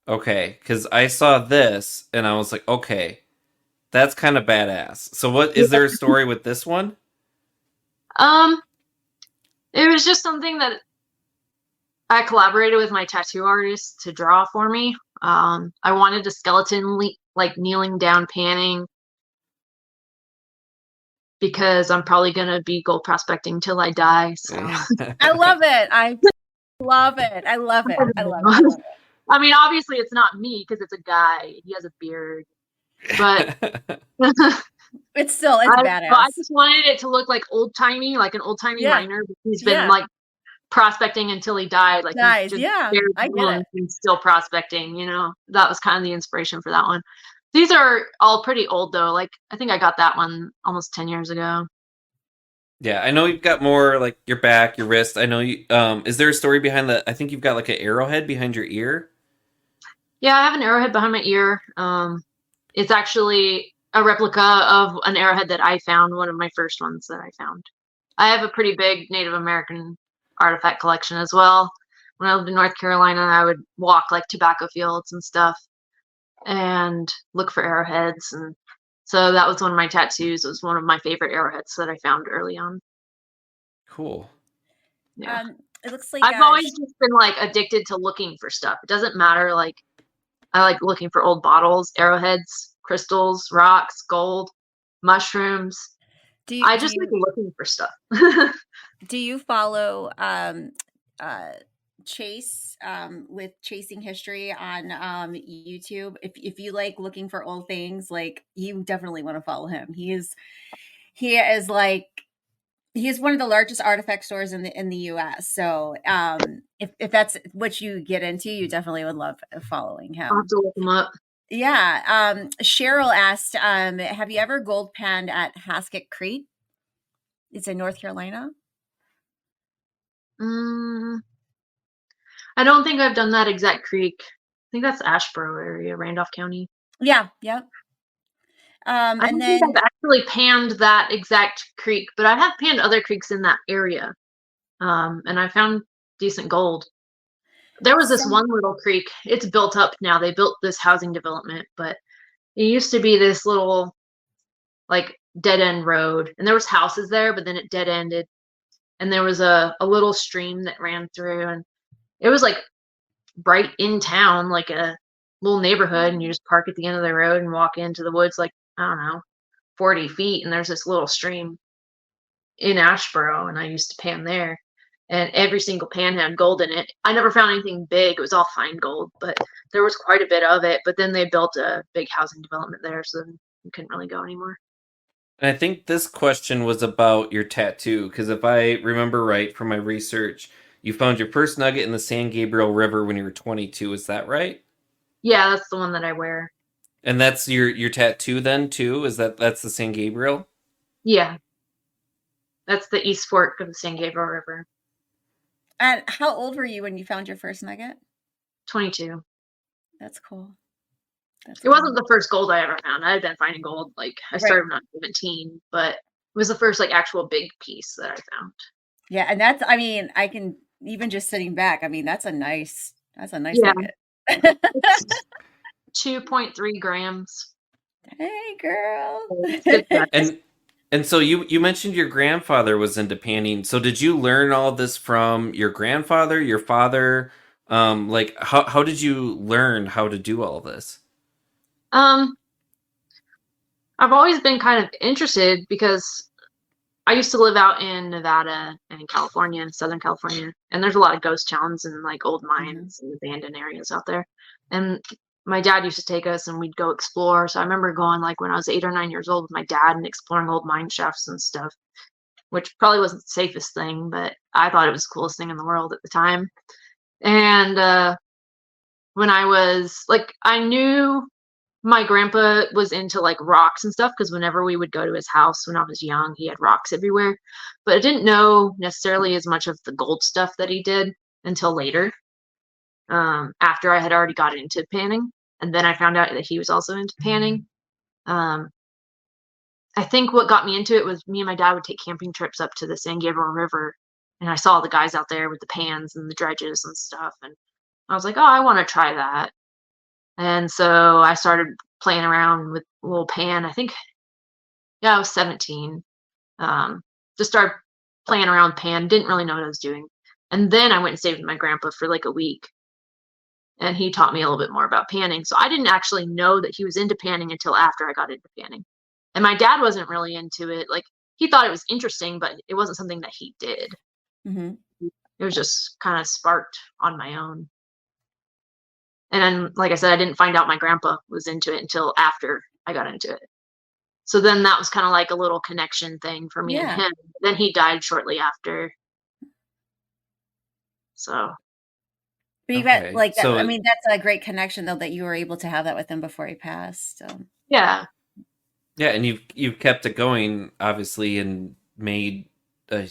B: Okay, because I saw this and I was like, okay, that's kind of badass. So, what is there a story with this one?
C: Um, it was just something that I collaborated with my tattoo artist to draw for me. I wanted a skeleton like kneeling down, panning, because I'm probably gonna be gold prospecting till I die. So
A: I love it. I love it. I love it. I love it. I love it.
C: I mean, obviously it's not me because it's a guy. He has a beard, but
A: It's still, it's
C: I
A: badass.
C: just wanted it to look like old timey, like an old timey
A: Yeah.
C: miner. He's been
A: Yeah.
C: like prospecting until he died. Like he's
A: Nice.
C: just
A: Yeah.
C: bare
A: I get
C: bones
A: it.
C: and still prospecting. That was kind of the inspiration for that one. These are all pretty old though. Like I think I got that one almost 10 years ago.
B: Yeah, I know you've got more like your back, your wrist. I know you. Is there a story behind the? I think you've got like an arrowhead behind your ear.
C: Yeah, I have an arrowhead behind my ear. It's actually a replica of an arrowhead that I found, one of my first ones that I found. I have a pretty big Native American artifact collection as well. When I lived in North Carolina, I would walk like tobacco fields and stuff and look for arrowheads. And so that was one of my tattoos. It was one of my favorite arrowheads that I found early on.
B: Cool.
C: Yeah.
A: It looks like
C: I've always just been like addicted to looking for stuff. It doesn't matter. Like I like looking for old bottles, arrowheads, crystals, rocks, gold, mushrooms. I just like looking for stuff.
A: do you follow uh Chase with Chasing History on YouTube? If you like looking for old things, like you definitely want to follow him. He is like he is one of the largest artifact stores in the US. So if that's what you get into, you definitely would love following
C: I'll have
A: him.
C: to look them up.
A: Yeah. Cheryl asked, have you ever gold panned at Haskett Creek? It's in North Carolina.
C: Mm, I don't think I've done that exact creek. I think that's Asheboro area, Randolph County.
A: Yeah, yep.
C: I
A: And
C: don't think
A: then
C: I've actually panned that exact creek, but I have panned other creeks in that area. And I found decent gold. There was this
A: some
C: one little creek. It's built up now. They built this housing development, but it used to be this little like dead end road, and there was houses there, but then it dead ended. and there was a little stream that ran through, and it was like right in town, like a little neighborhood, and you just park at the end of the road and walk into the woods, like, I don't know, 40 feet, and there's this little stream in Ashboro, and I used to pan there. And every single pan had gold in it. I never found anything big. It was all fine gold, but there was quite a bit of it. But then they built a big housing development there, so you couldn't really go anymore.
B: And I think this question was about your tattoo, because if I remember right from my research, you found your first nugget in the San Gabriel River when you were 22. Is that right?
C: Yeah, that's the one that I wear.
B: And that's your tattoo then too? That's the San Gabriel?
C: Yeah, that's the East Fork of the San Gabriel River.
A: And how old were you when you found your first nugget?
C: 22.
A: That's cool. That's
C: It
A: cool.
C: wasn't the first gold I ever found. I had been finding gold, like, I started when I was 17, but it was the first, like, actual big piece that I found.
A: Yeah, and that's, I mean, I can, even just sitting back, I mean, that's a nice
C: Yeah.
A: nugget.
C: 2.3 grams.
A: Hey, girl.
C: Good size.
B: And so you mentioned your grandfather was into panning. So did you learn all this from your grandfather, your father? Like how did you learn how to do all this?
C: I've always been kind of interested because I used to live out in Nevada and in California, Southern California, and there's a lot of ghost towns and like old mines and abandoned areas out there. And my dad used to take us and we'd go explore. So I remember going like when I was 8 or 9 years old with my dad and exploring old mine shafts and stuff, which probably wasn't the safest thing, but I thought it was the coolest thing in the world at the time. And when I was like, I knew my grandpa was into like rocks and stuff because whenever we would go to his house when I was young, he had rocks everywhere. But I didn't know necessarily as much of the gold stuff that he did until later, after I had already got into panning. And then I found out that he was also into panning. Um, I think what got me into it was me and my dad would take camping trips up to the San Gabriel River, and I saw the guys out there with the pans and the dredges and stuff, and I was like, oh, I want to try that. And so I started playing around with a little pan. I think, yeah, I was 17. Just started playing around with pan, didn't really know what I was doing. And then I went and stayed with my grandpa for like a week, and he taught me a little bit more about panning. So I didn't actually know that he was into panning until after I got into panning. And my dad wasn't really into it. Like, he thought it was interesting, but it wasn't something that he did.
A: Mm-hmm.
C: It was just kind of sparked on my own. And then, like I said, I didn't find out my grandpa was into it until after I got into it. So then that was kind of like a little connection thing for me and him. Then he died shortly after. So.
A: But you got like that. I mean, that's a great connection though that you were able to have that with him before he passed. So.
C: Yeah.
B: Yeah, and you've kept it going, obviously, and made a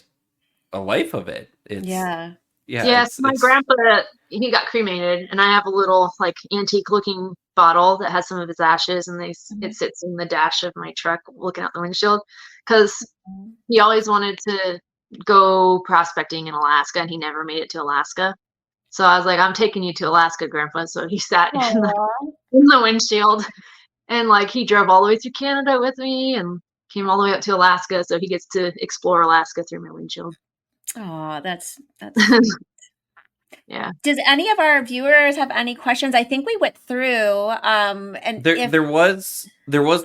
B: life of it.
C: My grandpa, he got cremated, and I have a little like antique looking bottle that has some of his ashes, and it sits in the dash of my truck looking out the windshield because he always wanted to go prospecting in Alaska, and he never made it to Alaska. So I was like, I'm taking you to Alaska, Grandpa. So he sat in the windshield, and like he drove all the way through Canada with me and came all the way up to Alaska. So he gets to explore Alaska through my windshield.
A: Oh, that's
C: yeah.
A: Does any of our viewers have any questions? I think we went through. And
B: there was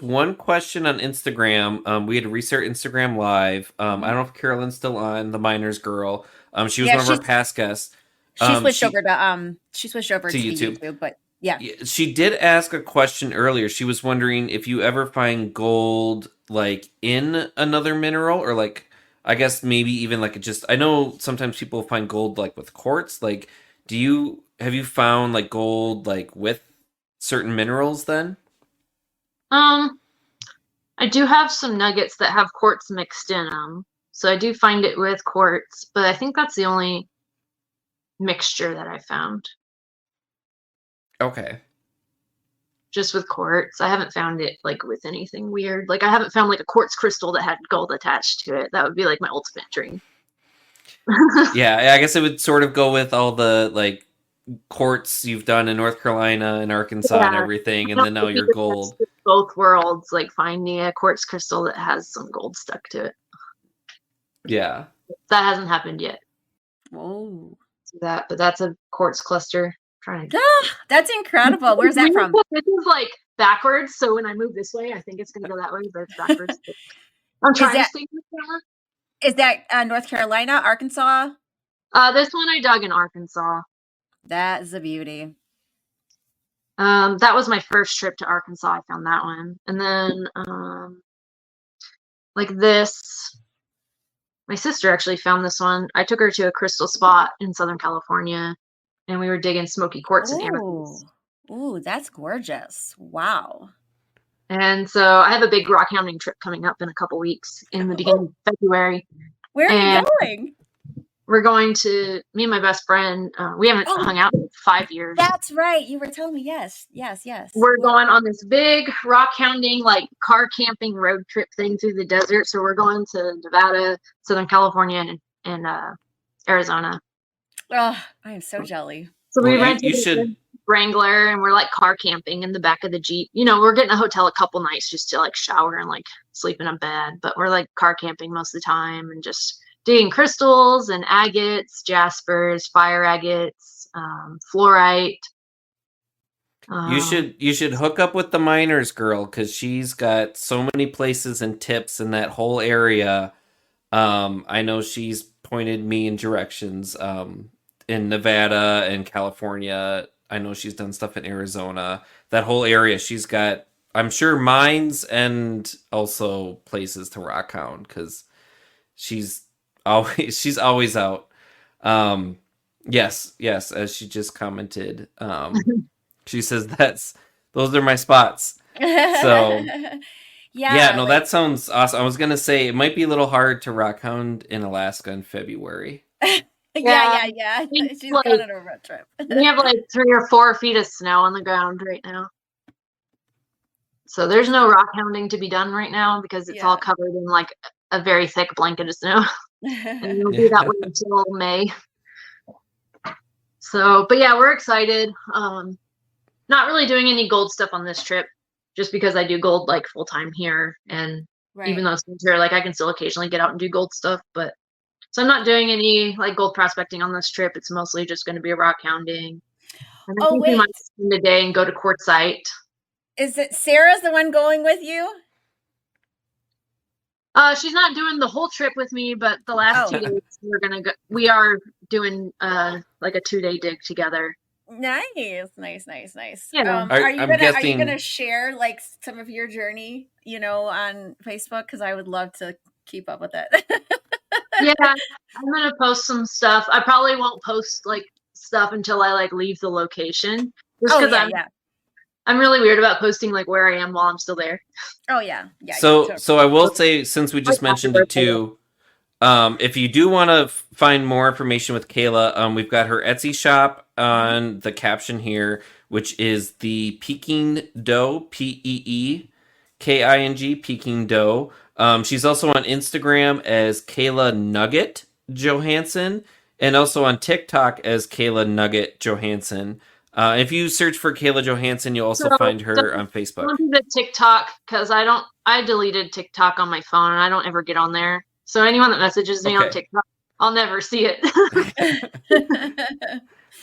B: one question on Instagram. We had to restart Instagram Live. I don't know if Carolyn's still on, the Miners girl. She was one of our past guests.
A: She switched over to YouTube, but yeah.
B: She did ask a question earlier. She was wondering if you ever find gold like in another mineral, or like, I guess maybe even like I know sometimes people find gold like with quartz. Like, have you found like gold like with certain minerals then?
C: I do have some nuggets that have quartz mixed in them. So I do find it with quartz, but I think that's the only mixture that I found.
B: Okay.
C: Just with quartz. I haven't found it like with anything weird. Like I haven't found like a quartz crystal that had gold attached to it. That would be like my ultimate dream.
B: Yeah, I guess it would sort of go with all the like quartz you've done in North Carolina and Arkansas and everything, and then now you're gold.
C: Both worlds, like finding a quartz crystal that has some gold stuck to it.
B: Yeah.
C: That hasn't happened yet.
A: Whoa.
C: But that's a quartz cluster. Trying to.
A: That's incredible. Where's that from?
C: This is like backwards, so when I move this way, I think it's gonna go that way, but it's backwards. I'm
A: Is
C: trying to
A: that
C: stay with the camera.
A: is that North Carolina, Arkansas?
C: This one I dug in Arkansas.
A: That is a beauty.
C: That was my first trip to Arkansas. I found that one, and then like this. My sister actually found this one. I took her to a crystal spot in Southern California, and we were digging smoky quartz and amethyst.
A: Ooh, that's gorgeous. Wow.
C: And so I have a big rock hounding trip coming up in a couple weeks in the beginning of February.
A: Where are you going?
C: We're going to, me and my best friend, we haven't hung out in 5 years.
A: That's right. You were telling me. Yes.
C: We're going on this big rock hounding, like car camping road trip thing through the desert. So we're going to Nevada, Southern California, and Arizona.
A: Oh, I am so jelly.
C: So we rented a Wrangler, and we're like car camping in the back of the Jeep. You know, we're getting a hotel a couple nights just to like shower and like sleep in a bed, but we're like car camping most of the time and just digging crystals and agates, jaspers, fire agates, fluorite.
B: You should hook up with the miners girl, because she's got so many places and tips in that whole area. I know she's pointed me in directions in Nevada and California. I know she's done stuff in Arizona. That whole area, she's got, I'm sure, mines and also places to rock hound, because she's always out. Yes, as she just commented. She says those are my spots. So yeah, no, that sounds awesome. I was gonna say it might be a little hard to rock hound in Alaska in February.
A: Yeah. She's
C: like,
A: going on a road trip.
C: We have like 3 or 4 feet of snow on the ground right now. So there's no rock hounding to be done right now because it's all covered in like a very thick blanket of snow. And it'll be that way until May. So, but yeah, we're excited. Not really doing any gold stuff on this trip just because I do gold like full time here. And even though it's winter, like I can still occasionally get out and do gold stuff, but so I'm not doing any like gold prospecting on this trip. It's mostly just going to be a rock hounding. And I think we might spend a day and go to quartzite.
A: Is it Sarah's the one going with you?
C: She's not doing the whole trip with me, but the last 2 days we are doing like a 2-day dig together.
A: Nice.
C: Yeah.
A: Are you gonna share like some of your journey, on Facebook? Because I would love to keep up with it.
C: Yeah, I'm gonna post some stuff. I probably won't post like stuff until I like leave the location. Just because I'm really weird about posting like where I am while I'm still there.
A: Oh yeah.
B: So I will say, since we just mentioned it too, if you do want to find more information with Kayla, we've got her Etsy shop on the caption here, which is the Peking Dough, Peeking, Peking Dough. She's also on Instagram as Kayla Nugget Johanson, and also on TikTok as Kayla Nugget Johanson. If you search for Kayla Johanson, you'll also find her on Facebook.
C: Don't do the TikTok, because I deleted TikTok on my phone and I don't ever get on there. So anyone that messages me on TikTok, I'll never see it.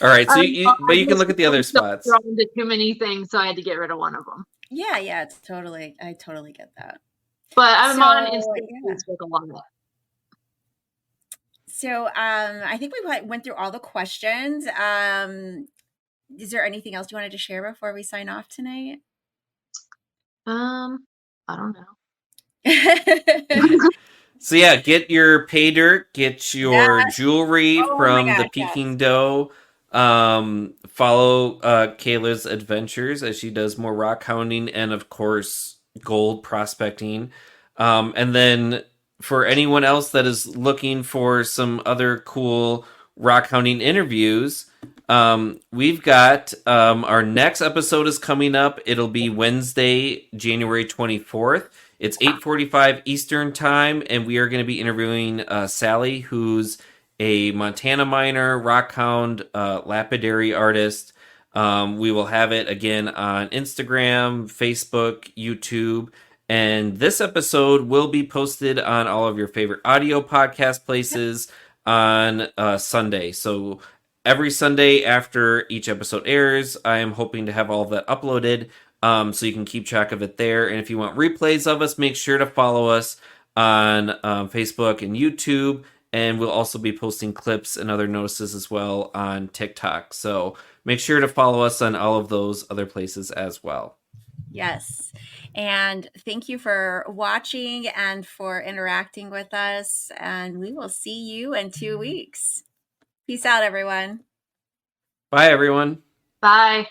B: All right, so but you can look at the other spots.
C: Thrown into too many things, so I had to get rid of one of them.
A: Yeah, I totally get that.
C: But I'm on Facebook a lot.
A: So I think we went through all the questions. Is there anything else you wanted to share before we sign off tonight?
C: I don't know.
B: So yeah, get your pay dirt, get your jewelry from the Peking Dough. Follow Kayla's adventures as she does more rock hounding and of course gold prospecting. And then for anyone else that is looking for some other cool rock hounding interviews, we've got our next episode is coming up. It'll be Wednesday, January 24th. It's 8:45 Eastern time, and we are going to be interviewing Sally, who's a Montana miner, rock hound, lapidary artist. We will have it again on Instagram, Facebook, YouTube, And this episode will be posted on all of your favorite audio podcast places on Sunday. So every Sunday after each episode airs, I am hoping to have all of that uploaded, so you can keep track of it there. And if you want replays of us, make sure to follow us on Facebook and YouTube. And we'll also be posting clips and other notices as well on TikTok. So make sure to follow us on all of those other places as well.
A: Yes. And thank you for watching and for interacting with us. And we will see you in 2 weeks. Peace out, everyone.
B: Bye, everyone.
C: Bye.